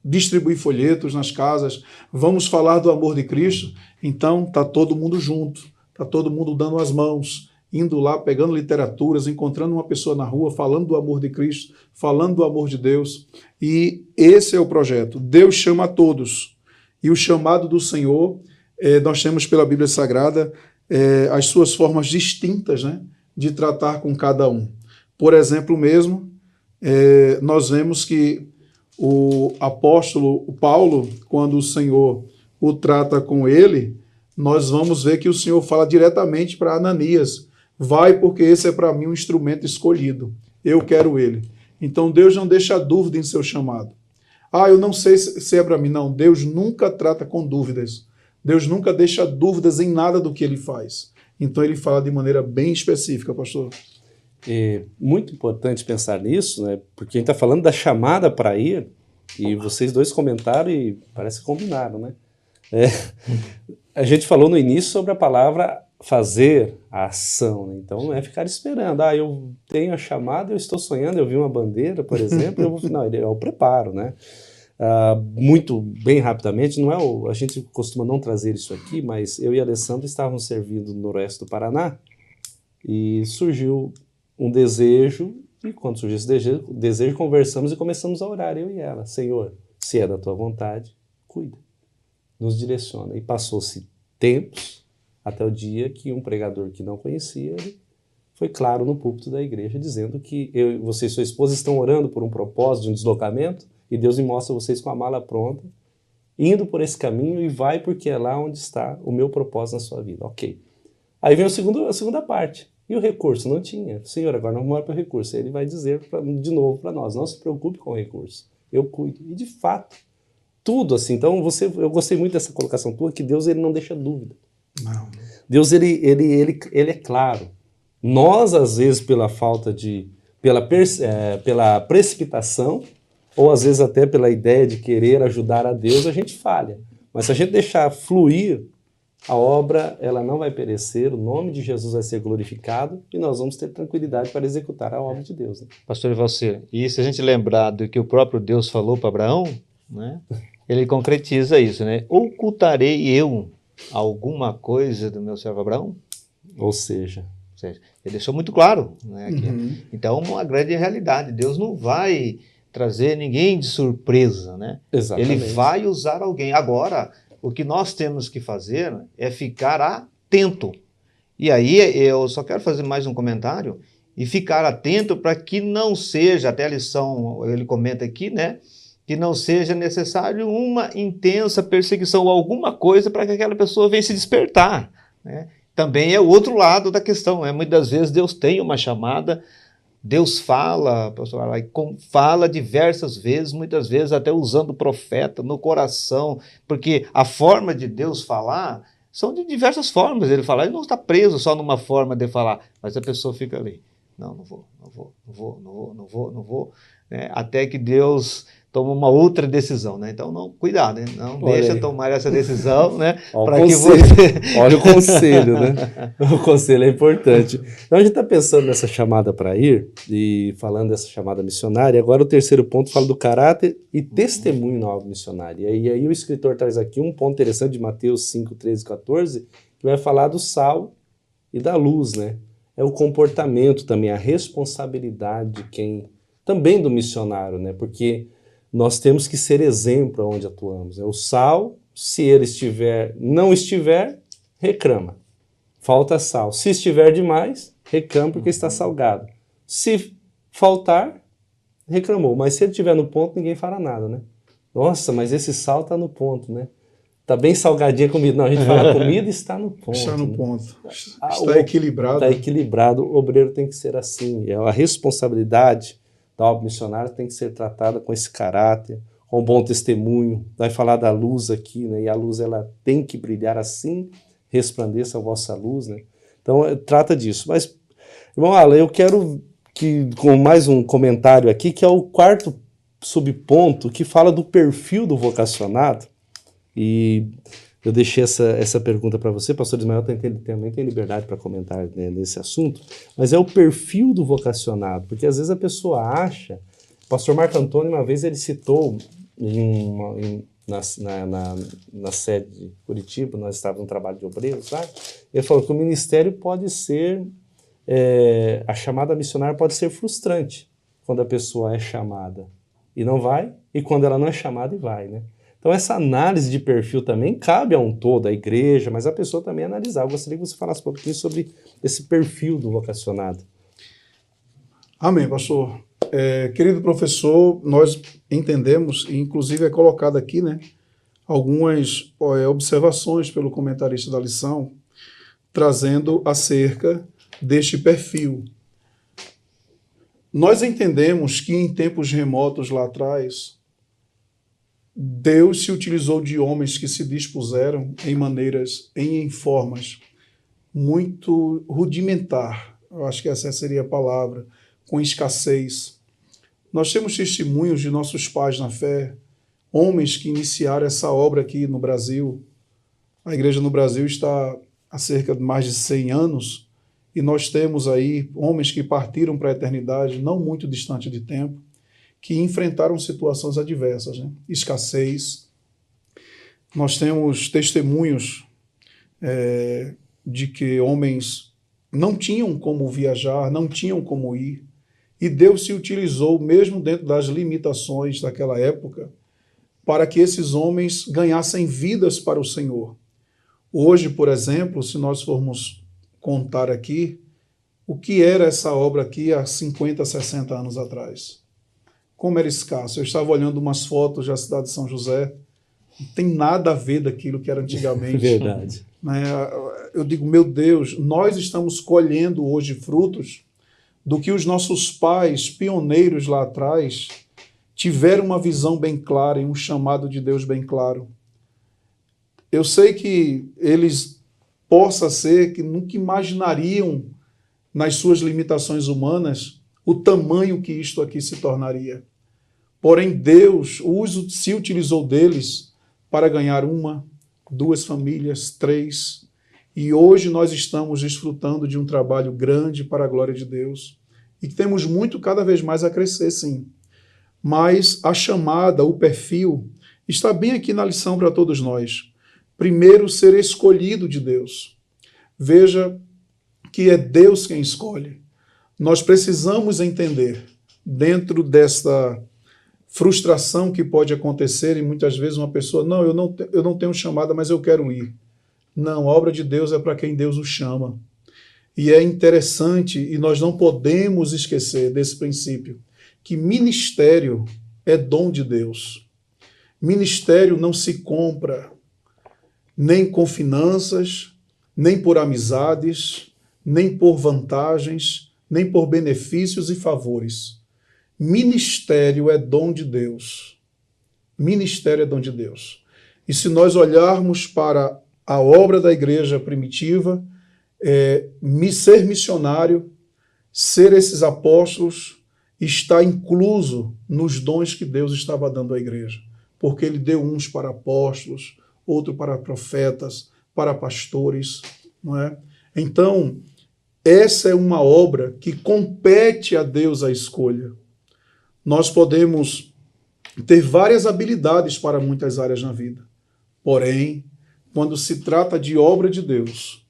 distribuir folhetos nas casas, vamos falar do amor de Cristo. Então, está todo mundo junto, está todo mundo dando as mãos, indo lá, pegando literaturas, encontrando uma pessoa na rua, falando do amor de Cristo, falando do amor de Deus. E esse é o projeto. Deus chama a todos. E o chamado do Senhor, nós temos pela Bíblia Sagrada as suas formas distintas, né, de tratar com cada um. Por exemplo mesmo, nós vemos que o apóstolo Paulo, quando o Senhor o trata com ele, nós vamos ver que o Senhor fala diretamente para Ananias, vai porque esse é para mim um instrumento escolhido, eu quero ele. Então Deus não deixa dúvida em seu chamado. Eu não sei se é para mim. Não, Deus nunca trata com dúvidas. Deus nunca deixa dúvidas em nada do que ele faz. Então ele fala de maneira bem específica, pastor.
É muito importante pensar nisso, né? Porque a gente está falando da chamada para ir, e vocês dois comentaram e parece que combinaram, né? A gente falou no início sobre a palavra fazer a ação, né? Então não é ficar esperando. Eu tenho a chamada, eu estou sonhando, eu vi uma bandeira, por exemplo, não, é o preparo, né? Muito bem rapidamente, a gente costuma não trazer isso aqui, mas eu e a Alessandra estávamos servindo no noroeste do Paraná e surgiu um desejo, e quando surgiu esse desejo, conversamos e começamos a orar, eu e ela. Senhor, se é da tua vontade, cuida, nos direciona. E passou-se tempos até o dia que um pregador que não conhecia, ele foi claro no púlpito da igreja, dizendo que você e sua esposa estão orando por um propósito de um deslocamento, e Deus me mostra vocês com a mala pronta, indo por esse caminho, e vai porque é lá onde está o meu propósito na sua vida. Ok. Aí vem a segunda parte. E o recurso? Não tinha. Senhor, agora não vamos para o recurso. Ele vai dizer de novo para nós, não se preocupe com o recurso. Eu cuido. E de fato, tudo assim. Então, eu gostei muito dessa colocação tua, que Deus ele não deixa dúvida.
Não.
Deus ele é claro. Nós, às vezes, pela precipitação, ou às vezes até pela ideia de querer ajudar a Deus, a gente falha. Mas se a gente deixar fluir, a obra ela não vai perecer, o nome de Jesus vai ser glorificado e nós vamos ter tranquilidade para executar a obra de Deus. Né?
Pastor Valcir, e se a gente lembrar do que o próprio Deus falou para Abraão, né, ele concretiza isso, né? Ocultarei eu alguma coisa do meu servo Abraão?
Ou seja,
ele deixou muito claro, né, aqui. Então, uma grande realidade. Deus não vai trazer ninguém de surpresa, né?
Exatamente.
Ele vai usar alguém. Agora, o que nós temos que fazer é ficar atento. E aí, eu só quero fazer mais um comentário e ficar atento para que não seja, até a lição, ele comenta aqui, né? Que não seja necessário uma intensa perseguição ou alguma coisa para que aquela pessoa venha se despertar, né? Também é o outro lado da questão, né? Muitas vezes Deus tem uma chamada, Deus fala, pastor, fala diversas vezes, muitas vezes até usando o profeta no coração, porque a forma de Deus falar são de diversas formas. Ele fala, ele não está preso só numa forma de falar, mas a pessoa fica ali, não vou, né? Até que Deus toma uma outra decisão, né? Então, cuidado, né? Não deixa tomar essa decisão, né?
Para que você... Olha o conselho, né? O conselho é importante. Então, a gente está pensando nessa chamada para ir, e falando dessa chamada missionária, agora o terceiro ponto fala do caráter e testemunho na obra missionária. E aí o escritor traz aqui um ponto interessante de Mateus 5, 13 e 14, que vai falar do sal e da luz, né? É o comportamento também, a responsabilidade de quem... Também do missionário, né? Porque nós temos que ser exemplo onde atuamos. O sal, se ele não estiver, reclama. Falta sal. Se estiver demais, reclama porque está salgado. Se faltar, reclamou. Mas se ele estiver no ponto, ninguém fala nada, né? Nossa, mas esse sal está no ponto, né? Está bem salgadinha a comida. Não, a gente fala, a comida está no ponto.
Está no
né?
ponto. Está equilibrado.
Está equilibrado. O obreiro tem que ser assim. É a responsabilidade da obra missionária tem que ser tratada com esse caráter, com um bom testemunho. Vai falar da luz aqui, né? E a luz ela tem que brilhar assim, resplandeça a vossa luz, né? Então, trata disso. Mas, irmão Alan, eu quero que, com mais um comentário aqui, que é o quarto subponto, que fala do perfil do vocacionado. E eu deixei essa pergunta para você, pastor Ismael também tem liberdade para comentar, né, nesse assunto, mas é o perfil do vocacionado, porque às vezes a pessoa acha, o pastor Marco Antônio uma vez ele citou na sede de Curitiba, nós estávamos no trabalho de obreiros, sabe? Ele falou que o ministério pode ser, a chamada missionária pode ser frustrante, quando a pessoa é chamada e não vai, e quando ela não é chamada e vai, né? Então essa análise de perfil também cabe a um todo, a igreja, mas a pessoa também analisar. Eu gostaria que você falasse um pouquinho sobre esse perfil do vocacionado.
Amém, pastor. Querido professor, nós entendemos, e inclusive é colocado aqui, né, algumas observações pelo comentarista da lição, trazendo acerca deste perfil. Nós entendemos que em tempos remotos lá atrás, Deus se utilizou de homens que se dispuseram em formas muito rudimentar, eu acho que essa seria a palavra, com escassez. Nós temos testemunhos de nossos pais na fé, homens que iniciaram essa obra aqui no Brasil. A igreja no Brasil está há cerca de mais de 100 anos e nós temos aí homens que partiram para a eternidade, não muito distante de tempo, que enfrentaram situações adversas, né? Escassez. Nós temos testemunhos de que homens não tinham como viajar, não tinham como ir, e Deus se utilizou, mesmo dentro das limitações daquela época, para que esses homens ganhassem vidas para o Senhor. Hoje, por exemplo, se nós formos contar aqui, o que era essa obra aqui há 50, 60 anos atrás. Como era escasso. Eu estava olhando umas fotos da cidade de São José, não tem nada a ver daquilo que era antigamente.
Verdade.
Né? Eu digo, meu Deus, nós estamos colhendo hoje frutos do que os nossos pais, pioneiros lá atrás, tiveram uma visão bem clara e um chamado de Deus bem claro. Eu sei que eles possa ser que nunca imaginariam, nas suas limitações humanas, o tamanho que isto aqui se tornaria. Porém, Deus se utilizou deles para ganhar 1, 2 famílias, 3. E hoje nós estamos desfrutando de um trabalho grande para a glória de Deus. E temos muito, cada vez mais, a crescer, sim. Mas a chamada, o perfil, está bem aqui na lição para todos nós. Primeiro, ser escolhido de Deus. Veja que é Deus quem escolhe. Nós precisamos entender, dentro desta frustração que pode acontecer, e muitas vezes uma pessoa, não, eu não tenho chamada, mas eu quero ir. Não, a obra de Deus é para quem Deus o chama. E é interessante, e nós não podemos esquecer desse princípio, que ministério é dom de Deus. Ministério não se compra, nem com finanças, nem por amizades, nem por vantagens, nem por benefícios e favores. Ministério é dom de Deus. Ministério é dom de Deus. E se nós olharmos para a obra da igreja primitiva, ser missionário, ser esses apóstolos, está incluso nos dons que Deus estava dando à igreja. Porque ele deu uns para apóstolos, outro para profetas, para pastores, não é? Então, essa é uma obra que compete a Deus a escolha. Nós podemos ter várias habilidades para muitas áreas na vida. Porém, quando se trata de obra de Deus,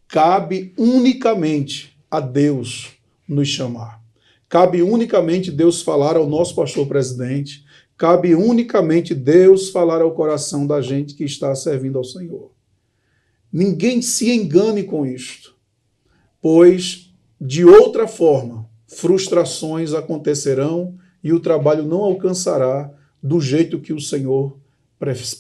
cabe unicamente a Deus nos chamar. Cabe unicamente Deus falar ao nosso pastor presidente. Cabe unicamente Deus falar ao coração da gente que está servindo ao Senhor. Ninguém se engane com isto, pois, de outra forma, frustrações acontecerão e o trabalho não alcançará do jeito que o Senhor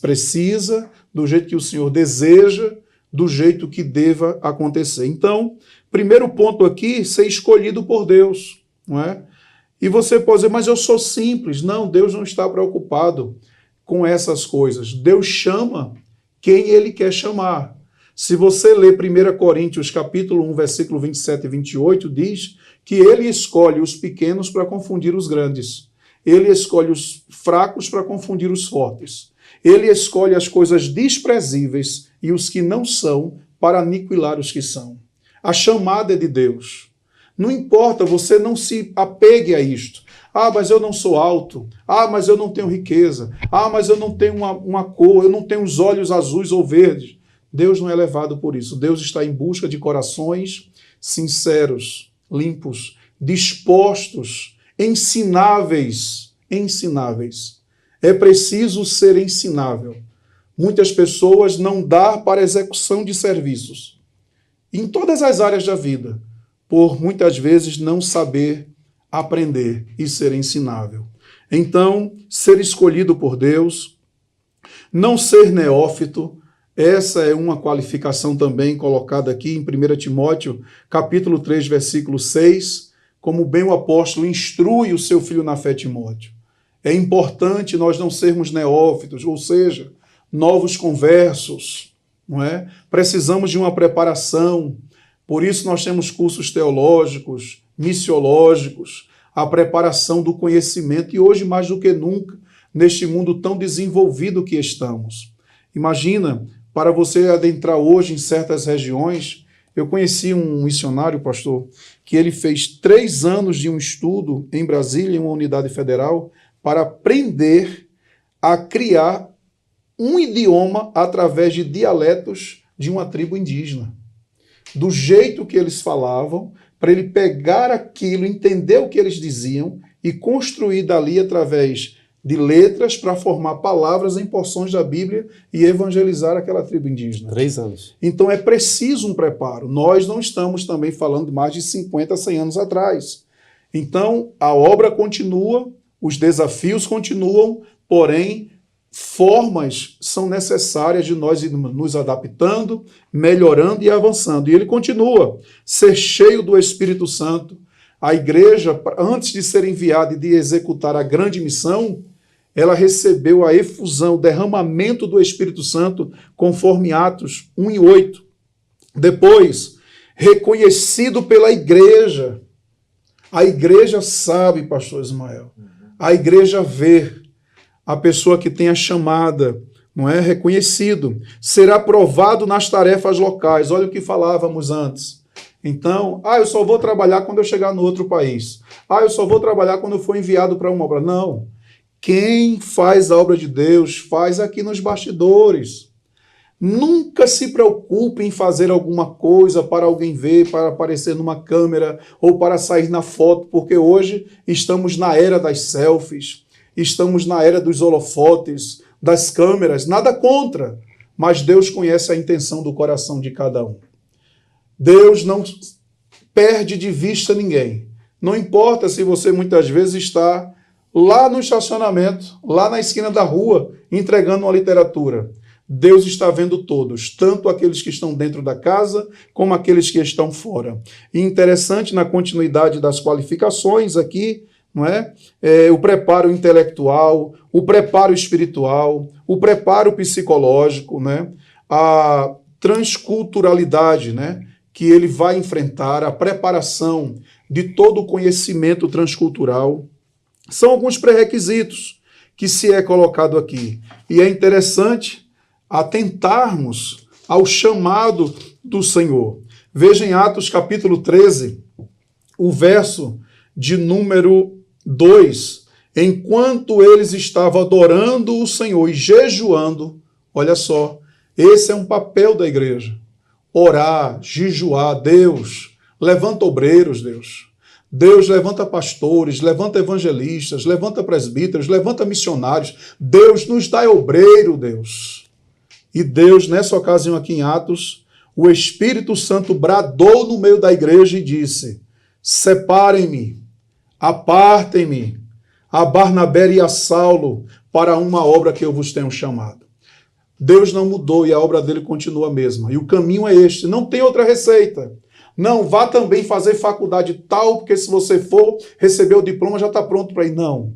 precisa, do jeito que o Senhor deseja, do jeito que deva acontecer. Então, primeiro ponto aqui, ser escolhido por Deus, não é? E você pode dizer, mas eu sou simples. Não, Deus não está preocupado com essas coisas. Deus chama quem Ele quer chamar. Se você ler 1 Coríntios capítulo 1, versículo 27 e 28, diz que Ele escolhe os pequenos para confundir os grandes. Ele escolhe os fracos para confundir os fortes. Ele escolhe as coisas desprezíveis e os que não são para aniquilar os que são. A chamada é de Deus. Não importa, você não se apegue a isto. Ah, mas eu não sou alto. Ah, mas eu não tenho riqueza. Ah, mas eu não tenho uma cor, eu não tenho os olhos azuis ou verdes. Deus não é levado por isso. Deus está em busca de corações sinceros, limpos, dispostos, ensináveis. É preciso ser ensinável. Muitas pessoas não dão para execução de serviços. Em todas as áreas da vida, por muitas vezes não saber aprender e ser ensinável. Então, ser escolhido por Deus, não ser neófito, essa é uma qualificação também colocada aqui em 1 Timóteo, capítulo 3, versículo 6, como bem o apóstolo instrui o seu filho na fé, Timóteo. É importante nós não sermos neófitos, ou seja, novos conversos, não é? Precisamos de uma preparação. Por isso nós temos cursos teológicos, missiológicos, a preparação do conhecimento, e hoje mais do que nunca, neste mundo tão desenvolvido que estamos. Imagina, para você adentrar hoje em certas regiões, eu conheci um missionário, pastor, que ele fez 3 anos de um estudo em Brasília, em uma unidade federal, para aprender a criar um idioma através de dialetos de uma tribo indígena. Do jeito que eles falavam, para ele pegar aquilo, entender o que eles diziam e construir dali, através de letras para formar palavras em porções da Bíblia e evangelizar aquela tribo indígena.
3 anos.
Então é preciso um preparo. Nós não estamos também falando de mais de 50, 100 anos atrás. Então a obra continua, os desafios continuam, porém formas são necessárias de nós nos adaptando, melhorando e avançando. E ele continua, ser cheio do Espírito Santo. A igreja, antes de ser enviada e de executar a grande missão, ela recebeu a efusão, o derramamento do Espírito Santo, conforme Atos 1:8. Depois, reconhecido pela igreja. A igreja sabe, pastor Ismael. A igreja vê. A pessoa que tem a chamada, não é? Reconhecido. Será provado nas tarefas locais. Olha o que falávamos antes. Então, eu só vou trabalhar quando eu chegar no outro país. Eu só vou trabalhar quando eu for enviado para uma obra. Não. Quem faz a obra de Deus, faz aqui nos bastidores. Nunca se preocupe em fazer alguma coisa para alguém ver, para aparecer numa câmera ou para sair na foto, porque hoje estamos na era das selfies. Estamos na era dos holofotes, das câmeras, nada contra, mas Deus conhece a intenção do coração de cada um. Deus não perde de vista ninguém. Não importa se você muitas vezes está lá no estacionamento, lá na esquina da rua, entregando uma literatura. Deus está vendo todos, tanto aqueles que estão dentro da casa, como aqueles que estão fora. E interessante, na continuidade das qualificações aqui, não é? O preparo intelectual, o preparo espiritual, o preparo psicológico, né? A transculturalidade, né? Que ele vai enfrentar, a preparação de todo o conhecimento transcultural. São alguns pré-requisitos que se é colocado aqui. E é interessante atentarmos ao chamado do Senhor. Veja em Atos capítulo 13, o verso de número 2, enquanto eles estavam adorando o Senhor e jejuando, olha só, esse é um papel da igreja. Orar, jejuar, Deus, levanta obreiros, Deus. Deus levanta pastores, levanta evangelistas, levanta presbíteros, levanta missionários. Deus nos dá obreiro, Deus. E Deus, nessa ocasião aqui em Atos, o Espírito Santo bradou no meio da igreja e disse, separem-me, apartem-me a Barnabé e a Saulo para uma obra que eu vos tenho chamado. Deus não mudou e a obra dele continua a mesma. E o caminho é este, não tem outra receita. Não vá também fazer faculdade tal, porque se você for receber o diploma já está pronto para ir. Não.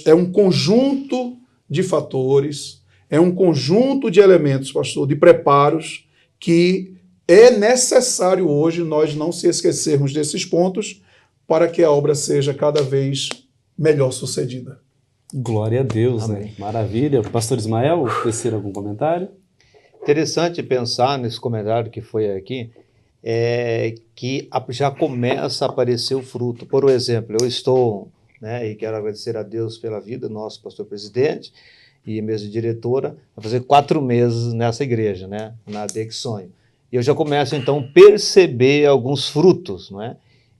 É um conjunto de fatores, é um conjunto de elementos, pastor, de preparos, que é necessário hoje nós não se esquecermos desses pontos para que a obra seja cada vez melhor sucedida.
Glória a Deus,
Amém.
né? Maravilha. Pastor Ismael, tecer algum comentário?
Interessante pensar nesse comentário que foi aqui, que já começa a aparecer o fruto. Por exemplo, eu estou, né, e quero agradecer a Deus pela vida do nosso pastor presidente e mesmo diretora, vai fazer 4 meses nessa igreja, né, na AD Que Sonho. E eu já começo, então, a perceber alguns frutos, não é?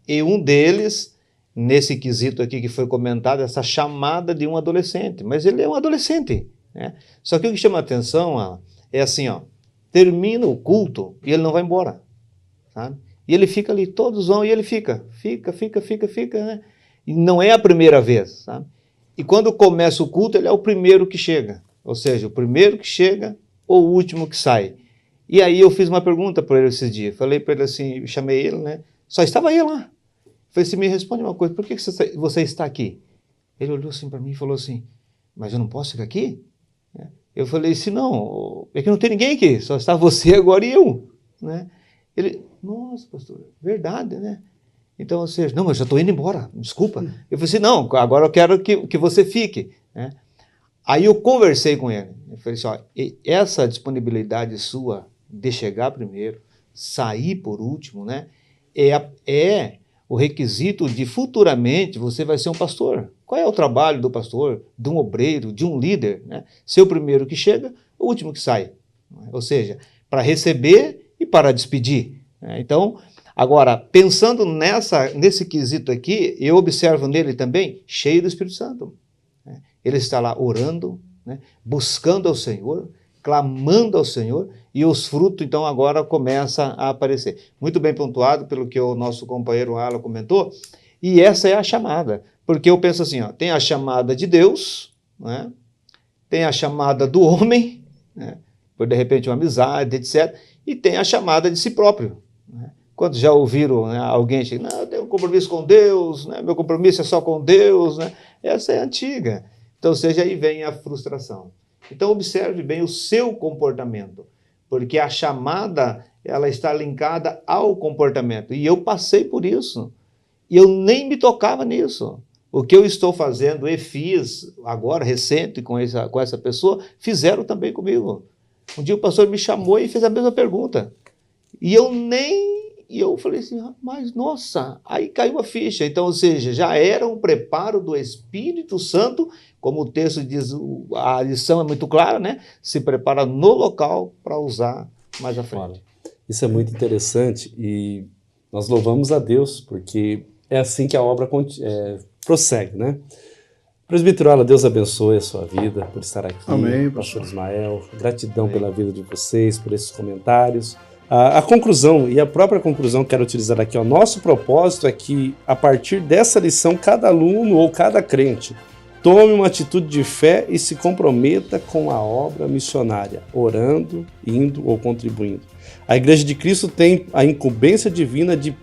E um deles, nesse quesito aqui que foi comentado, essa chamada de um adolescente. Mas ele é um adolescente, né? Só que o que chama a atenção é assim, termina o culto e ele não vai embora, sabe? E ele fica ali, todos vão, e ele fica, né? E não é a primeira vez, sabe? E quando começa o culto, ele é o primeiro que chega. Ou seja, o primeiro que chega ou o último que sai. E aí eu fiz uma pergunta para ele esses dias. Falei para ele assim, chamei ele, né? Só estava ele lá. Falei assim, me responde uma coisa, por que você está aqui? Ele olhou assim para mim e falou assim, mas eu não posso ficar aqui? Eu falei assim, não, é que não tem ninguém aqui, só está você agora e eu, né? Ele, nossa, pastor, verdade, né? Então, ou seja, não, mas eu já estou indo embora, desculpa. Eu falei assim, não, agora eu quero que você fique, né? Aí eu conversei com ele, eu falei assim, essa disponibilidade sua de chegar primeiro, sair por último, né? É o requisito de futuramente você vai ser um pastor. Qual é o trabalho do pastor, de um obreiro, de um líder, né? Ser o primeiro que chega, o último que sai. Ou seja, para receber e para despedir, né? Então, agora, pensando nesse quesito aqui, eu observo nele também cheio do Espírito Santo, né? ele está lá orando, né, buscando ao Senhor, clamando ao Senhor, e os frutos, então, agora começam a aparecer. Muito bem pontuado pelo que o nosso companheiro Alan comentou, e essa é a chamada, porque eu penso assim, ó, tem a chamada de Deus, né, tem a chamada do homem, né, por de repente uma amizade, etc., e tem a chamada de si próprio. Né? Quando já ouviram, né, alguém dizer, não, eu tenho um compromisso com Deus, né, meu compromisso é só com Deus, né? Essa é antiga. Então, ou seja, aí vem a frustração. Então, observe bem o seu comportamento, porque a chamada, ela está linkada ao comportamento. E eu passei por isso, e eu nem me tocava nisso. O que eu estou fazendo e fiz agora, recente, com essa pessoa, fizeram também comigo. Um dia o pastor me chamou e fez a mesma pergunta. E eu falei assim, mas nossa, aí caiu a ficha. Então, ou seja, já era um preparo do Espírito Santo, como o texto diz, a lição é muito clara, né? Se prepara no local para usar mais à frente.
Isso é muito interessante e nós louvamos a Deus, porque é assim que a obra prossegue, né? Presbítero Alan, Deus abençoe a sua vida por estar aqui.
Amém,
pastor Ismael, gratidão pela vida de vocês, por esses comentários. A conclusão, e a própria conclusão que quero utilizar aqui, o nosso propósito é que, a partir dessa lição, cada aluno ou cada crente tome uma atitude de fé e se comprometa com a obra missionária, orando, indo ou contribuindo. A Igreja de Cristo tem a incumbência divina de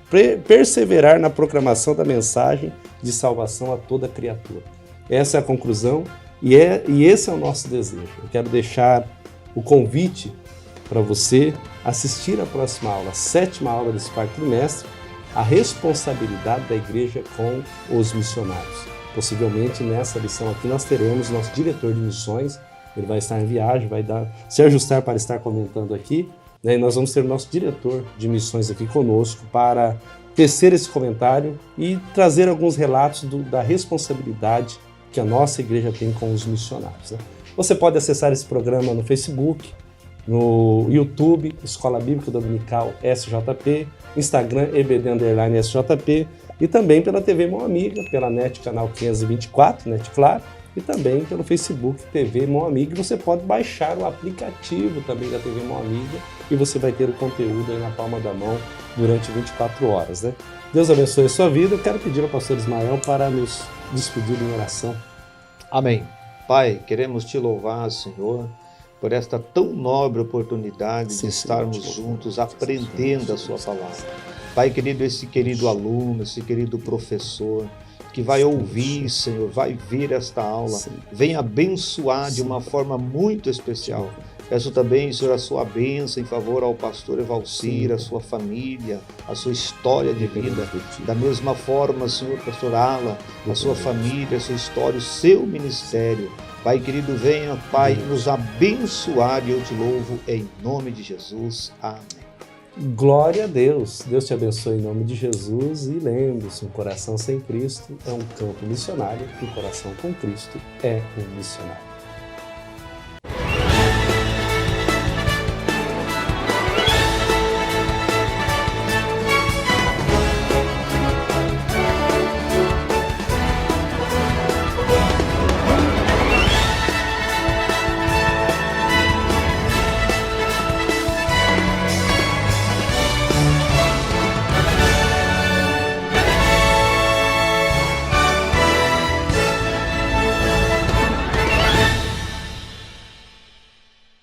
perseverar na proclamação da mensagem de salvação a toda criatura. Essa é a conclusão e esse é o nosso desejo. Eu quero deixar o convite para você assistir a próxima aula, a 7ª aula desse 4º trimestre, a responsabilidade da igreja com os missionários. Possivelmente nessa lição aqui nós teremos nosso diretor de missões, ele vai estar em viagem, vai se ajustar para estar comentando aqui, né? E nós vamos ter o nosso diretor de missões aqui conosco para tecer esse comentário e trazer alguns relatos da responsabilidade que a nossa igreja tem com os missionários. Né? Você pode acessar esse programa no Facebook, no YouTube, Escola Bíblica Dominical SJP, Instagram EBD_SJP e também pela TV Mão Amiga, pela NET Canal 524, NET Claro, e também pelo Facebook TV Mão Amiga. Você pode baixar o aplicativo também da TV Mão Amiga e você vai ter o conteúdo aí na palma da mão durante 24 horas. Né? Deus abençoe a sua vida. Eu quero pedir ao pastor Ismael para nos despedir em oração.
Amém. Pai, queremos te louvar, Senhor, por esta tão nobre oportunidade de estarmos juntos aprendendo a sua palavra. Pai querido, esse querido aluno, esse querido professor, que vai ouvir, Senhor, vai ver esta aula, vem abençoar de uma forma muito especial. Peço também, Senhor, a sua bênção em favor ao pastor Evalcir, a sua família, a sua história de vida. Da mesma forma, Senhor, pastor Alan, a sua família, a sua história, o seu ministério. Pai querido, venha, Pai, nos abençoar e eu te louvo em nome de Jesus. Amém.
Glória a Deus. Deus te abençoe em nome de Jesus e lembre-se, um coração sem Cristo é um campo missionário e um coração com Cristo é um missionário.